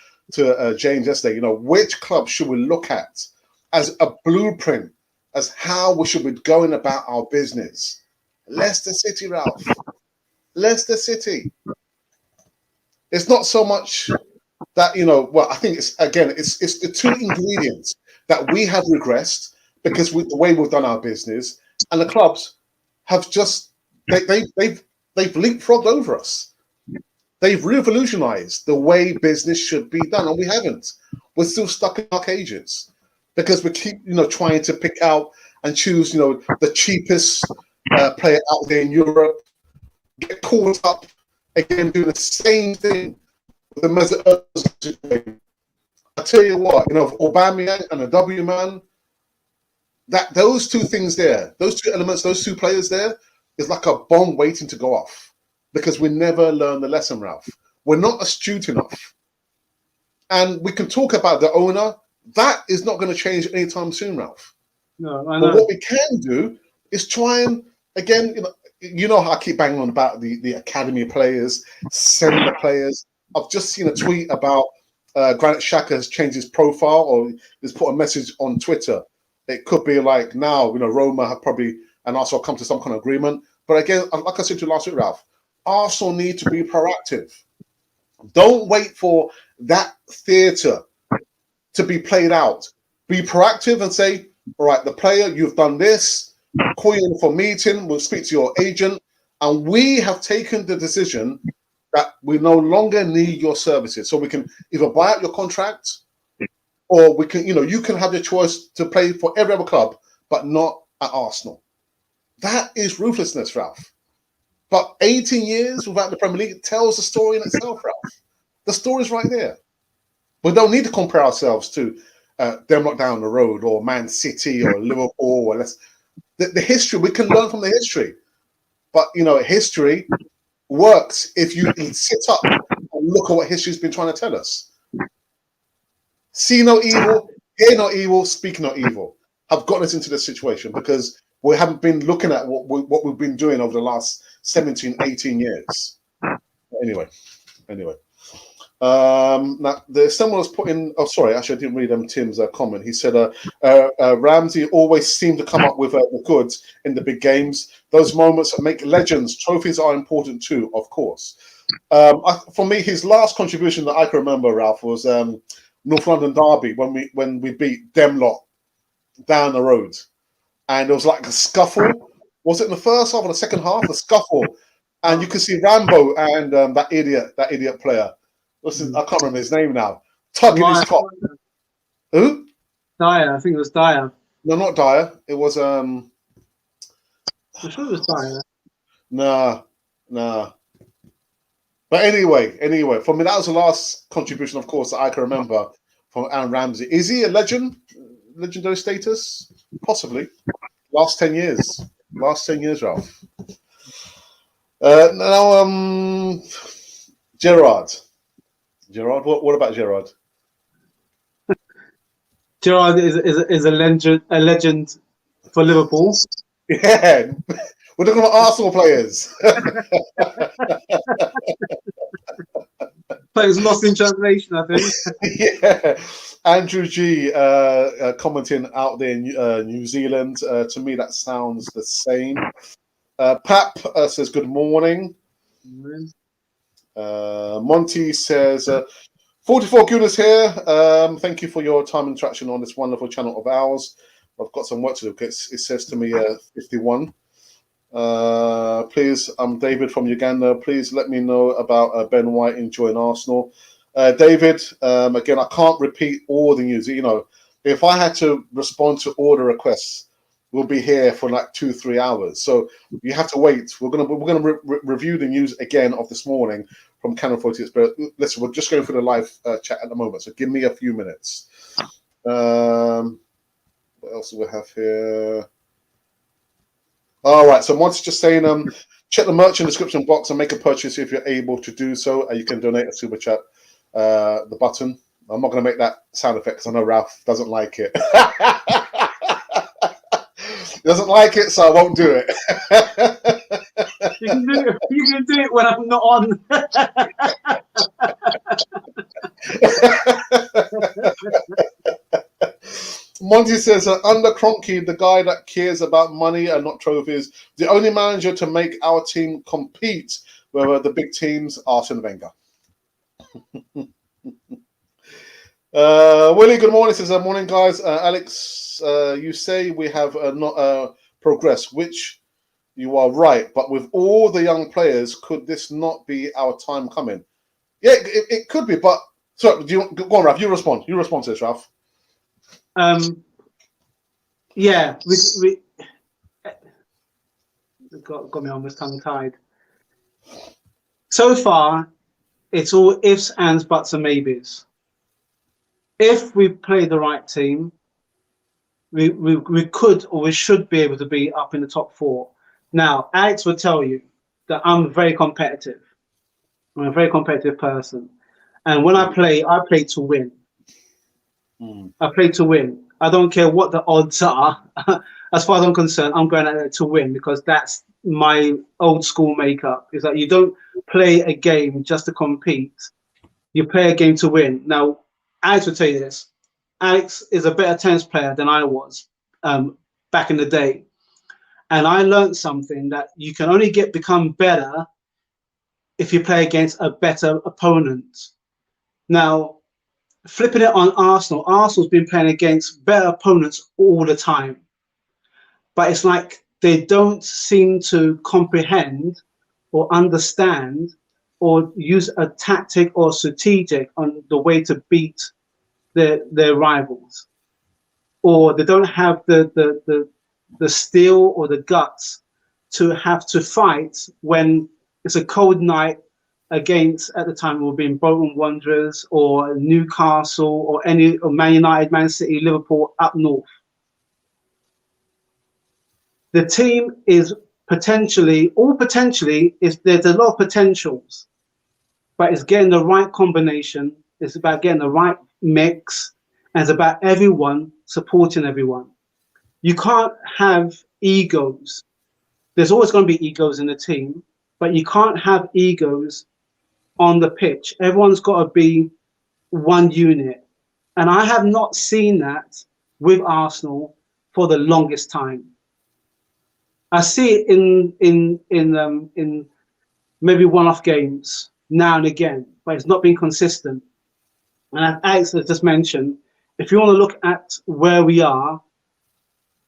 James yesterday, which club should we look at as a blueprint as how we should be going about our business? Leicester City, Ralph. Leicester City. It's not so much that, I think it's the two ingredients that we have regressed because with the way we've done our business, and the clubs have just, they've leapfrogged over us. They've revolutionized the way business should be done, and we haven't. We're still stuck in our cages because we keep, trying to pick out and choose, the cheapest player out there in Europe, get caught up again doing the same thing with the Mesut Ozil situation. I tell you what, Aubameyang and the W man, that those two things there, those two elements, those two players there, is like a bomb waiting to go off because we never learn the lesson, Ralph. We're not astute enough. And we can talk about the owner. That is not going to change anytime soon, Ralph. No, I know. But what we can do is try and, again, how I keep banging on about the academy players, send the players. I've just seen a tweet about Granit Xhaka has changed his profile or he's put a message on Twitter. It could be like now, Roma have probably and Arsenal come to some kind of agreement. But again, like I said to you last week, Ralph, Arsenal need to be proactive. Don't wait for that theatre to be played out. Be proactive and say, all right, the player, you've done this, call you in for a meeting, we'll speak to your agent, and we have taken the decision that we no longer need your services. So we can either buy out your contract or we can, you can have the choice to play for every other club, but not at Arsenal. That is ruthlessness, Ralph. But 18 years without the Premier League tells the story in itself, Ralph. The story's right there. We don't need to compare ourselves to them not down the road or Man City or Liverpool or the history. We can learn from the history. But, history works if you sit up and look at what history's been trying to tell us. See no evil, hear no evil, speak no evil. Have gotten us into this situation because we haven't been looking at what we've been doing over the last 17, 18 years. Anyway. Now, someone was putting. Oh, sorry. Actually, I didn't read Tim's comment. He said, "Ramsey always seemed to come up with the goods in the big games. Those moments that make legends. Trophies are important too, of course." For me, his last contribution that I can remember, Ralph, was North London Derby when we beat them lot down the road, and it was like a scuffle. Was it in the first half or the second half? A scuffle, and you could see Rambo and that idiot player. Listen, I can't remember his name now. Tugging his top. Who? Dyer. I think it was Dyer. No, not Dyer. It was I'm sure it was Dyer. Nah. But anyway, for me, that was the last contribution, of course, that I can remember from Aaron Ramsey. Is he a legend? Legendary status? Possibly. Last 10 years, Ralph. Now, Gerard. What about Gerard? Gerard is a legend for Liverpool. Yeah, we're talking about Arsenal players. But it was lost in translation, I think. Yeah, Andrew G commenting out there in New Zealand. To me, that sounds the same. Pap says good morning. Monty says 44 Gunas here. Thank you for your time and interaction on this wonderful channel of ours. I've got some work to do. It says to me 51. Please, I'm David from Uganda. Please let me know about Ben White enjoying Arsenal. David, again, I can't repeat all the news. You know, if I had to respond to all the requests, we'll be here for like 2-3 hours. So you have to wait. We're gonna review the news again of this morning from Canon 46. But listen, we're just going through the live chat at the moment. So give me a few minutes. What else do we have here? All right. So Monty's just saying, check the merchant description box and make a purchase if you're able to do so. You can donate a super chat. The button. I'm not going to make that sound effect because I know Ralph doesn't like it. He doesn't like it, so I won't do it. You can do it when I'm not on. Monty says, under Kroenke, the guy that cares about money and not trophies, the only manager to make our team compete with the big teams, Arsene Wenger. Willie, good morning. Says, morning, guys. Alex, you say we have not progressed, which you are right. But with all the young players, could this not be our time coming? Yeah, it could be. But so, go on, Ralph. You respond. You respond to this, Ralph. Yeah, we got me almost tongue-tied. So far, it's all ifs, ands, buts, and maybes. If we play the right team, we could or we should be able to be up in the top 4. Now, Alex will tell you that I'm very competitive. I'm a very competitive person. And when I play to win. I play to win. I don't care what the odds are. As far as I'm concerned, I'm going out there to win because that's my old school makeup. Is that you don't play a game just to compete. You play a game to win. Now, Alex will tell you this. Alex is a better tennis player than I was back in the day. And I learned something that you can only become better if you play against a better opponent. Now, flipping it on Arsenal, Arsenal's been playing against better opponents all the time. But it's like they don't seem to comprehend or understand or use a tactic or strategic on the way to beat their rivals. Or they don't have the steel or the guts to have to fight when it's a cold night against, at the time, we've been Bolton Wanderers or Newcastle or Man United, Man City, Liverpool up north. The team is there's a lot of potentials, but it's getting the right combination. It's about getting the right mix, and it's about everyone supporting everyone. You can't have egos. There's always going to be egos in the team, but you can't have egos on the pitch. Everyone's got to be one unit. And I have not seen that with Arsenal for the longest time. I see it in maybe one-off games now and again, but it's not been consistent. And as Alex has just mentioned, if you want to look at where we are,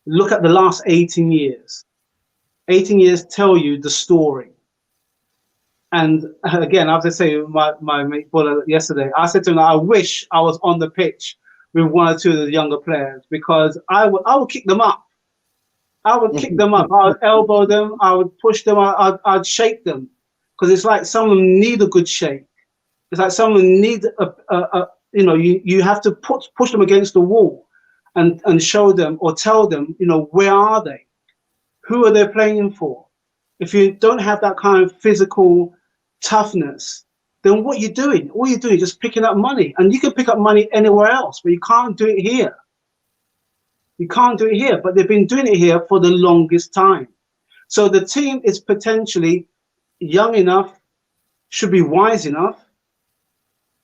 look at the last 18 years. 18 years tell you the story. And again, I was just saying, my mate Buller yesterday, I said to him, I wish I was on the pitch with one or two of the younger players because I would kick them up. I would kick them up. I would elbow them. I would push them. I'd shake them because it's like some of them need a good shake. It's like some of them need you have to push them against the wall and show them or tell them, where are they? Who are they playing for? If you don't have that kind of physical toughness, then what you're doing, all you're doing is just picking up money. And you can pick up money anywhere else, but you can't do it here. You can't do it here, but they've been doing it here for the longest time. So the team is potentially young enough, should be wise enough.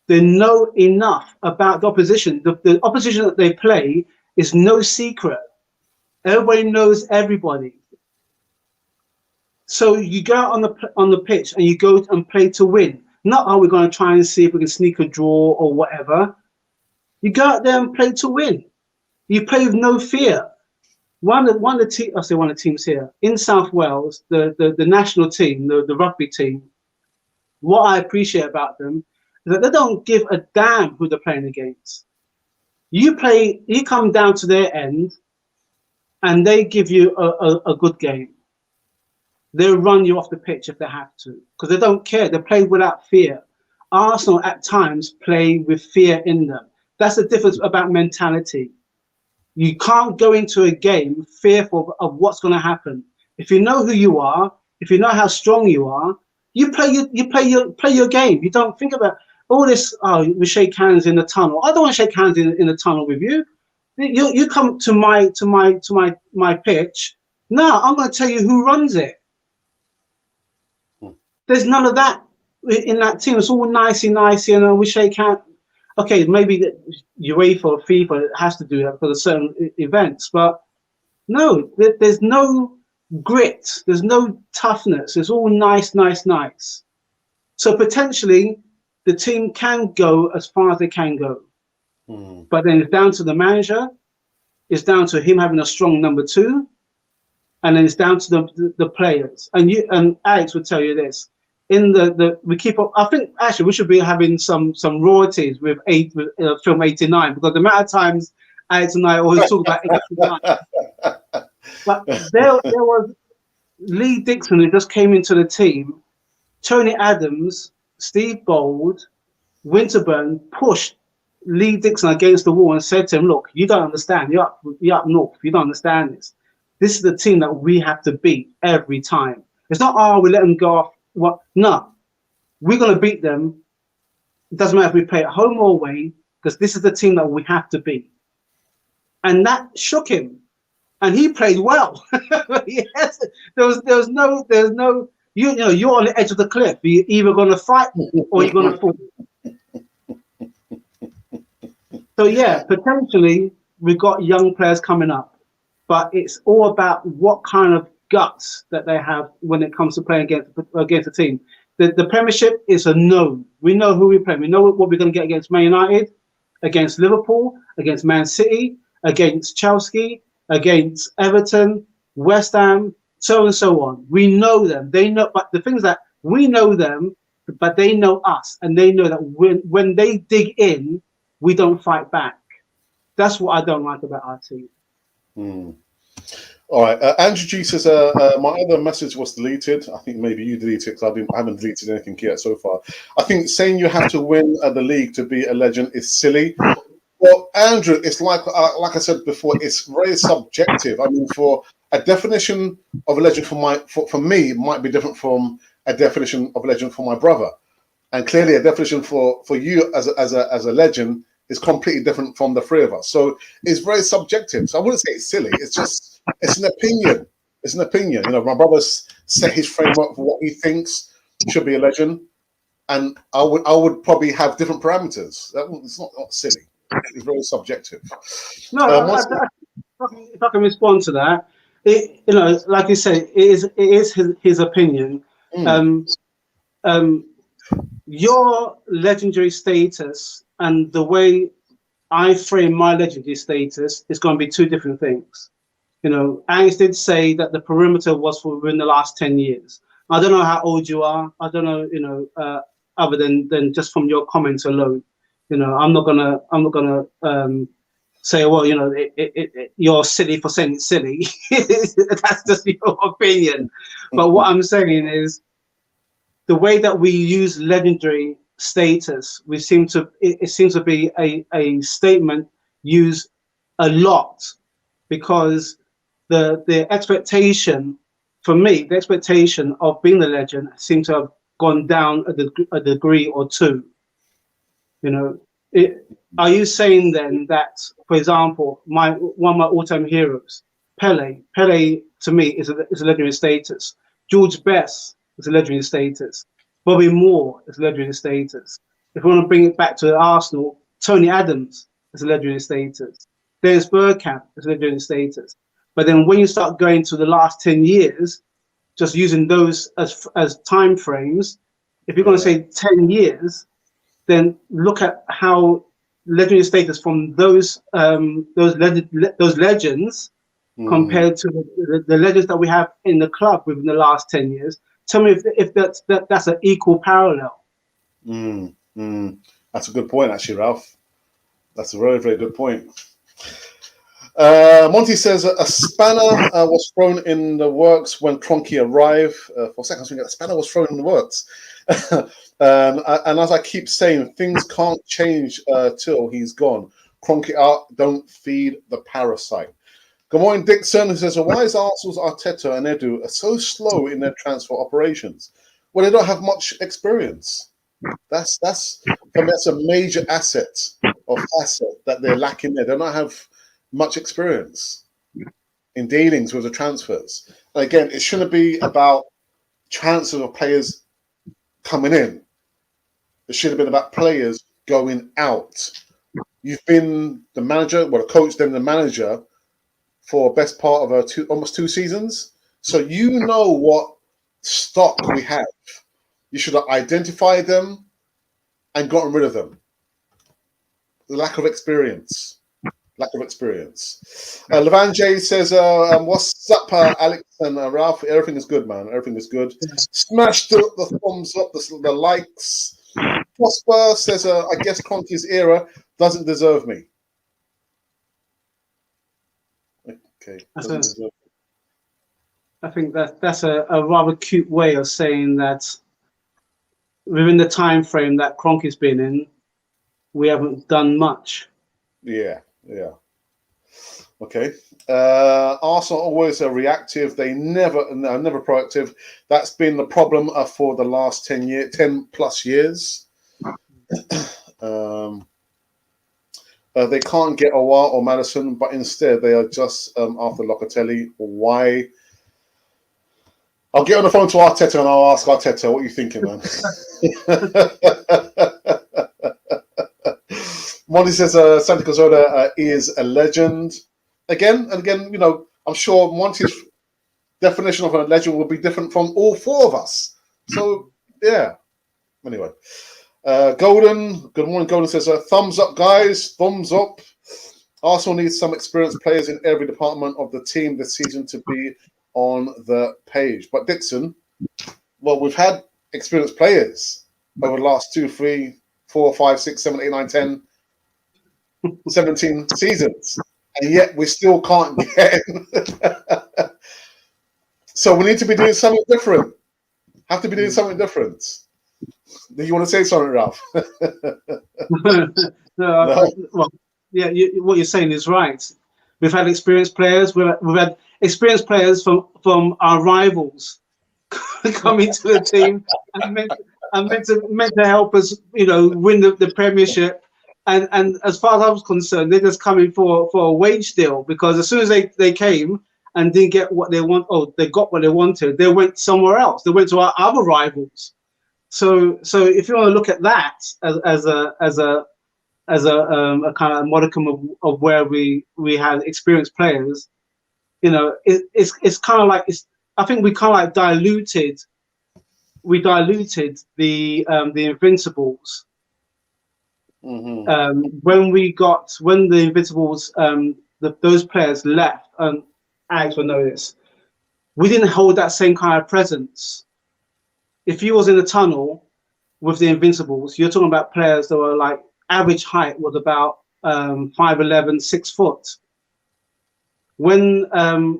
They know enough about the opposition. The opposition that they play is no secret. Everybody knows everybody. So you go out on the pitch and you go and play to win. Not, we're going to try and see if we can sneak a draw or whatever. You go out there and play to win. You play with no fear. One of the teams here in South Wales, the national team, the rugby team. What I appreciate about them, is that they don't give a damn who they're playing against. You come down to their end, and they give you a good game. They'll run you off the pitch if they have to, because they don't care. They play without fear. Arsenal at times play with fear in them. That's the difference about mentality. You can't go into a game fearful of what's going to happen. If you know who you are, if you know how strong you are, you play your game. You don't think about all this. Oh, we shake hands in the tunnel. I don't want to shake hands in the tunnel with you. You come to my pitch. No, I'm going to tell you who runs it. There's none of that in that team. It's all nicey, and we shake hands. Okay, maybe the UEFA or FIFA has to do that for the certain events, but no, there's no grit. There's no toughness. It's all nice. So potentially, the team can go as far as they can go, but then it's down to the manager. It's down to him having a strong number two, and then it's down to the players. And Alex would tell you this. We keep up. I think actually we should be having some royalties with film 89, because the amount of times Alex and I always talk about 89. But there was Lee Dixon, who just came into the team. Tony Adams, Steve Bold, Winterburn pushed Lee Dixon against the wall and said to him, "Look, you don't understand. You're up north. You don't understand this. This is the team that we have to beat every time. It's not, we let them go off. What? No, we're going to beat them. It doesn't matter if we play at home or away, because this is the team that we have to beat." And that shook him, and he played well. Yes, there was no, you're on the edge of the cliff. You're either going to fight or you're going to fall. So yeah, potentially we've got young players coming up, but it's all about what kind of guts that they have when it comes to playing against a team. The Premiership is a known. We know who we play. We know what we're going to get against Man United, against Liverpool, against Man City, against Chelsea, against Everton, West Ham, so and so on. We know them. They know, but the thing is that we know them, but they know us, and they know that when they dig in, we don't fight back. That's what I don't like about our team. All right, Andrew G says, my other message was deleted. I think maybe you deleted it, because I haven't deleted anything yet so far. I think saying you have to win the league to be a legend is silly. Well, Andrew, it's like I said before, it's very subjective. I mean, for a definition of a legend for me might be different from a definition of a legend for my brother, and clearly a definition for you as a legend is completely different from the three of us. So it's very subjective. So I wouldn't say it's silly. It's an opinion. It's an opinion. You know, my brother's set his framework for what he thinks should be a legend, and I would probably have different parameters. It's not silly. It's very subjective. No, if I can respond to that, like you say, it is his opinion. Your legendary status and the way I frame my legendary status is going to be two different things. You know, Alex did say that the perimeter was for within the last 10 years. I don't know how old you are. I don't know, other than just from your comments alone. You know, I'm not gonna say, well, you're silly for saying it's silly. That's just your opinion. But what I'm saying is, the way that we use legendary status, it seems to be a statement used a lot, because the expectation, for me, the expectation of being a legend seems to have gone down a degree or two. You know, are you saying then that, for example, one of my all-time heroes, Pele to me is a legendary status. George Best is a legendary status. Bobby Moore is a legendary status. If we want to bring it back to Arsenal, Tony Adams is a legendary status. Dennis Bergkamp is a legendary status. But then when you start going to the last 10 years, just using those as time frames, if you're going to say 10 years, then look at how legendary status from those legends compared to the legends that we have in the club within the last 10 years. Tell me if that's an equal parallel. That's a good point, actually, Ralph. That's a very, very good point. Monty says a spanner was thrown in the works when Cronky arrived. For a second, I was thinking a spanner was thrown in the works. And as I keep saying, things can't change till he's gone. Cronky out, don't feed the parasite. Good morning, Dixon, who says, why is Arsenal's Arteta and Edu so slow in their transfer operations? Well, they don't have much experience. That's for me, that's a major asset or facet that they're lacking there. They don't have much experience in dealings with the transfers. And again, it shouldn't be about transfers of players coming in. It should have been about players going out. You've been the manager, well, the coach, then the manager for best part of almost 2 seasons. So you know what stock we have. You should have identified them and gotten rid of them. The lack of experience. Levan J says, what's up, Alex and Ralph? Everything is good, man. Everything is good. Smash the thumbs up, the likes. Prosper says, I guess Conte's era doesn't deserve me. Okay. I think that's a rather cute way of saying that within the time frame that Kroenke's been in, we haven't done much. Yeah. Okay. Arsenal always are reactive. They never proactive. That's been the problem for the last 10 plus years. They can't get Aouar or Madison, but instead they are just after Locatelli. Why? I'll get on the phone to Arteta and I'll ask Arteta, what are you thinking, man? Monty says Santi Cazorla is a legend. Again, you know, I'm sure Monty's definition of a legend will be different from all 4 of us. So, yeah. Anyway. Golden, good morning, Golden says, thumbs up, guys. Thumbs up. Arsenal needs some experienced players in every department of the team this season to be on the page. But Dixon, well, we've had experienced players over the last 2, 3, 4, 5, 6, 7, 8, 9, 10, 17 seasons. And yet we still can't get in. So we need to be doing something different. Have to be doing something different. Do you want to say something, Ralph? No. Well, yeah, what you're saying is right. We've had experienced players. We've had experienced players from our rivals coming to the team and meant to help us, you know, win the Premiership. And as far as I was concerned, they're just coming for a wage deal, because as soon as they came and didn't get what they want, they got what they wanted, they went somewhere else. They went to our other rivals. So if you want to look at that as a kind of modicum of where we had experienced players, you know, it's kind of like, I think we kind of like diluted the Invincibles. Mm-hmm. When the Invincibles, those players left, and Alex will know this, we didn't hold that same kind of presence. If you was in the tunnel with the Invincibles, you're talking about players that were like, average height was about 5'11", 6 foot. When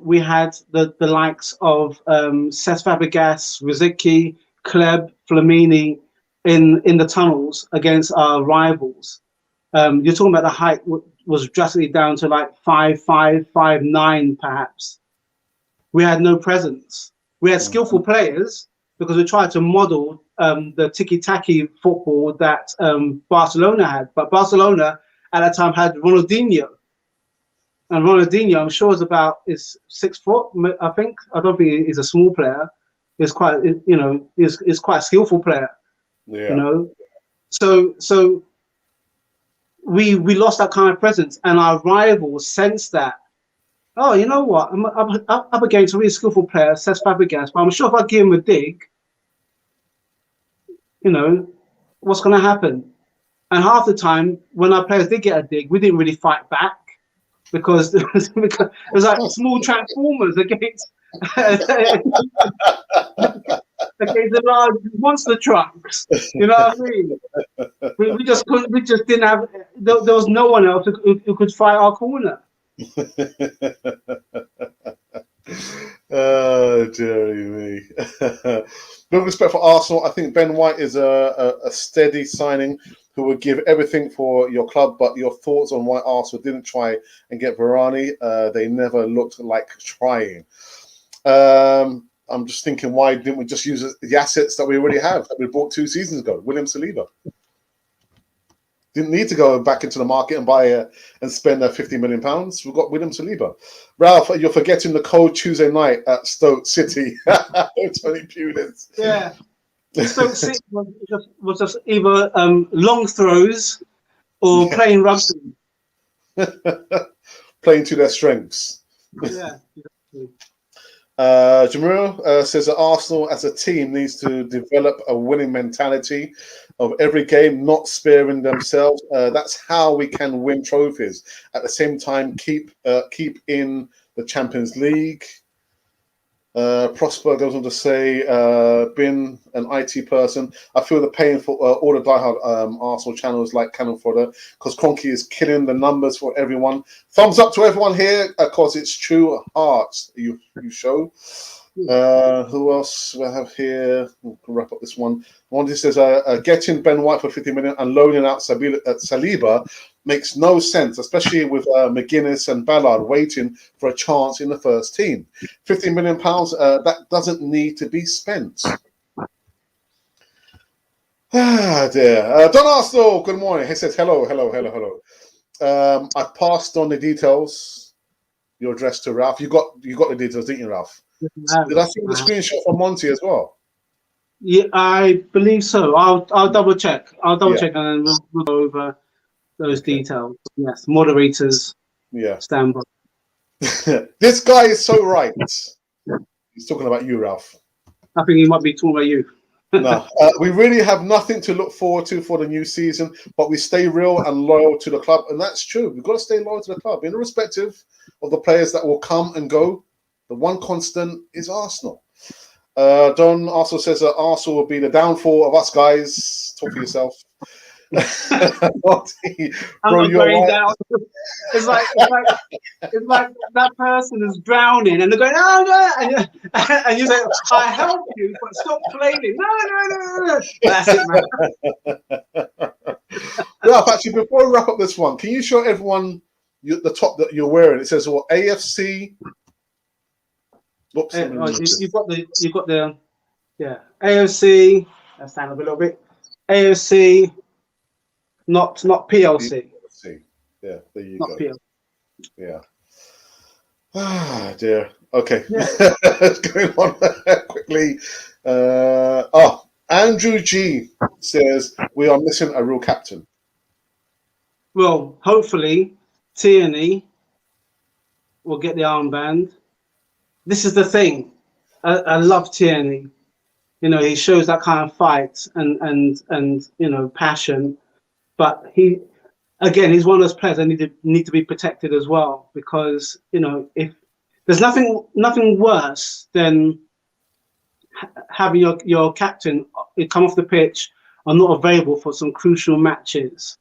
we had the likes of Cesc Fabregas, Rosicky, Kleb, Flamini in the tunnels against our rivals, you're talking about the height was drastically down to like 5'5", 5'9", perhaps. We had no presence. We had skillful players because we tried to model the tiki-taki football that Barcelona had. But Barcelona at that time had Ronaldinho. And Ronaldinho, I'm sure, is 6 foot, I think. I don't think he's a small player. He's quite, you know, he's quite a skillful player. Yeah. You know? So we lost that kind of presence, and our rivals sensed that. Oh, you know what? I'm up against a really skillful player, Cesc Fabregas, but I'm sure if I give him a dig, you know, what's going to happen? And half the time, when our players did get a dig, we didn't really fight back, because it was like small transformers against against the large monster trucks. You know what I mean? We just couldn't. We just didn't have. There was no one else who could fight our corner. Oh, dearie me. With respect for Arsenal, I think Ben White is a steady signing who would give everything for your club. But your thoughts on why Arsenal didn't try and get Varane? They never looked like trying. I'm just thinking, why didn't we just use the assets that we already have that we bought 2 seasons ago? William Saliba. Didn't need to go back into the market and buy and spend £50 million. We've got William Saliba. Ralph, you're forgetting the cold Tuesday night at Stoke City. Tony Pulis. Yeah, Stoke City was just either long throws or playing rugby. Playing to their strengths. Yeah. Jamil says that Arsenal as a team needs to develop a winning mentality of every game, not sparing themselves. That's how we can win trophies. At the same time, keep in the Champions League. Prosper goes on to say, being an IT person, I feel the pain for all the diehard Arsenal channels like Cannon Fodder, because Kroenke is killing the numbers for everyone. Thumbs up to everyone here, because it's true hearts you show. Who else we have here? We'll wrap up this one. One who says, getting Ben White for 50 million and loaning out Saliba makes no sense, especially with McGuinness and Ballard waiting for a chance in the first team. £50 million, that doesn't need to be spent. Ah, dear. Don Arsenal, good morning. He says, hello. I've passed on the details, your address to Ralph. You got the details, didn't you, Ralph? Did I see the screenshot from Monty as well? Yeah, I believe so. I'll double check. I'll double check and then we'll go over those details. Yes, moderators. Yeah. Stand by. This guy is so right. He's talking about you, Ralph. I think he might be talking about you. No, we really have nothing to look forward to for the new season, but we stay real and loyal to the club, and that's true. We've got to stay loyal to the club, irrespective of the players that will come and go. The one constant is Arsenal. Don also says that Arsenal will be the downfall of us guys. Talk for yourself. I'm not going down. It's like that person is drowning and they're going, oh no, and you say, I help you, but stop complaining. No. That's it, man. Ralph, actually, before we wrap up this one, can you show everyone the top that you're wearing? It says, well, AFC. Whoops, you've got the AOC. Let's stand up a little bit. AOC, not PLC. Yeah, there you not go. PLC. Yeah. Ah, dear. Okay. Yeah. Going on quickly. Andrew G says we are missing a real captain. Well, hopefully Tierney will get the armband. This is the thing. I love Tierney. You know, he shows that kind of fight and you know, passion. But he's one of those players that need to be protected as well, because you know, if there's nothing worse than having your captain come off the pitch and not available for some crucial matches.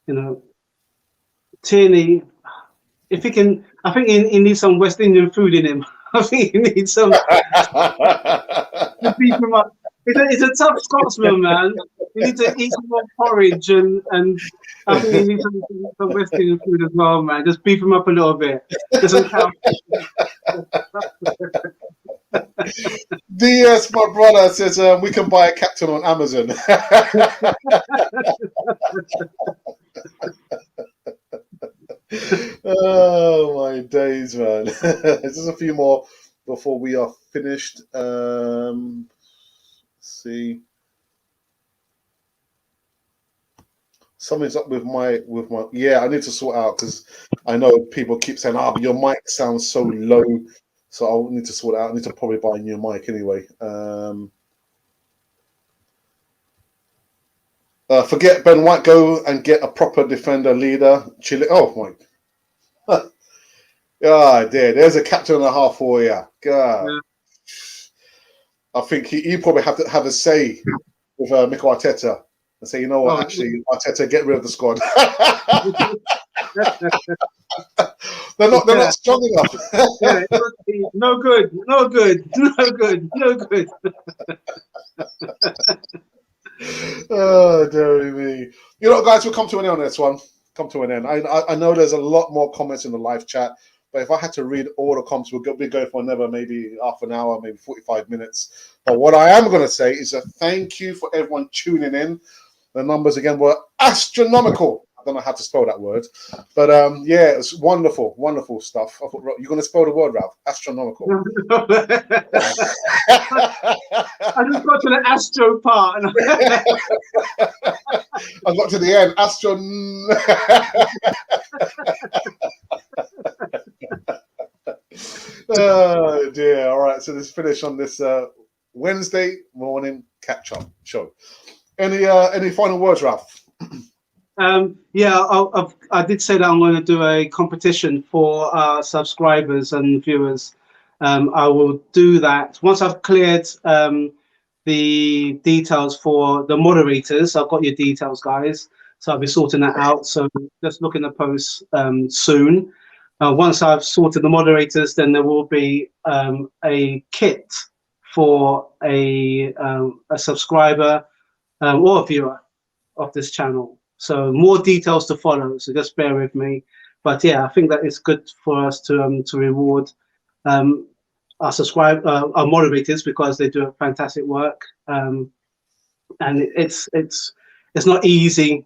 You know, Tierney, if he can, I think he needs some West Indian food in him. I think he needs some to beef him up. He's a tough Scotsman, man. You need to eat some more porridge and I think you need some West Indian food as well, man. Just beef him up a little bit. DS, my brother, says we can buy a captain on Amazon. Oh my days, man. There's just a few more before we are finished. Let's see. Something's up with my yeah, I need to sort out, because I know people keep saying, but your mic sounds so low, so I'll need to sort it out. I need to probably buy a new mic anyway. Forget Ben White, go and get a proper defender leader. Chile. Oh my God, dear. There's a captain and a half for you. God. I think he probably have to have a say with Mikel Arteta and say, you know what, Oh, actually, Arteta, get rid of the squad. yeah, They're not strong enough. yeah, no good, no good, no good, no good. Oh, dearie me. You know, guys, we'll come to an end on this one. Come to an end. I know there's a lot more comments in the live chat, but if I had to read all the comments, we'll go for another maybe half an hour, maybe 45 minutes. But what I am going to say is a thank you for everyone tuning in. The numbers again were astronomical. I don't know how to spell that word, but yeah, it's wonderful, wonderful stuff. I thought, you're going to spell the word, Ralph? Astronomical. I just got to the Astro part. I got to the end. Oh dear. All right. So let's finish on this Wednesday morning catch-up show. Any final words, Ralph? Yeah, I did say that I'm going to do a competition for subscribers and viewers. I will do that once I've cleared the details for the moderators. I've got your details, guys. So I'll be sorting that out. So just look in the post soon. Once I've sorted the moderators, then there will be a kit for a subscriber or a viewer of this channel. So more details to follow. So just bear with me. But yeah, I think that it's good for us to reward our our moderators because they do a fantastic work. And it's not easy.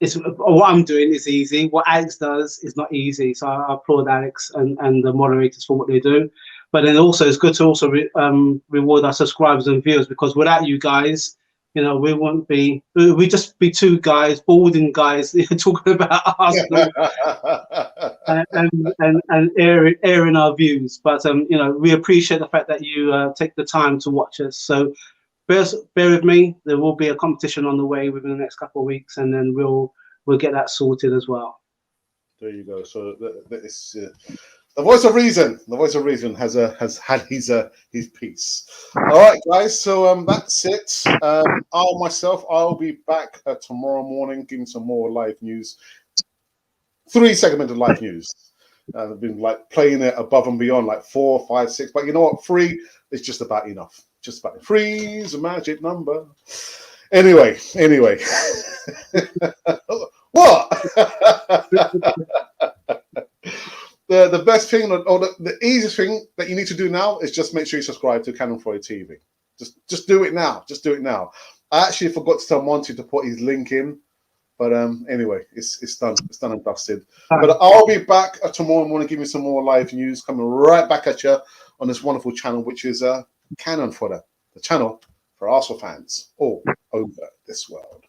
It's what I'm doing is easy. What Alex does is not easy. So I applaud Alex and the moderators for what they do. But then also it's good to also reward our subscribers and viewers because without you guys, you know, we just be two guys, balding guys, talking about Arsenal and airing our views. But you know, we appreciate the fact that you take the time to watch us. So bear with me. There will be a competition on the way within the next couple of weeks, and then we'll get that sorted as well. There you go. So it's the voice of reason. The voice of reason has had his piece. All right, guys. So that's it. I'll be back tomorrow morning, giving some more live news. 3 segments of live news. I've been like playing it above and beyond, like 4, 5, 6. But you know what? 3 is just about enough. Just about 3 is a magic number. Anyway. What? The best thing, or the easiest thing that you need to do now is just make sure you subscribe to Cannon Freud TV. Just do it now. Just do it now. I actually forgot to tell Monty to put his link in, but anyway, it's done. It's done and dusted. But I'll be back tomorrow morning, giving you some more live news, coming right back at you on this wonderful channel, which is Cannon Fodder, the channel for Arsenal fans all over this world.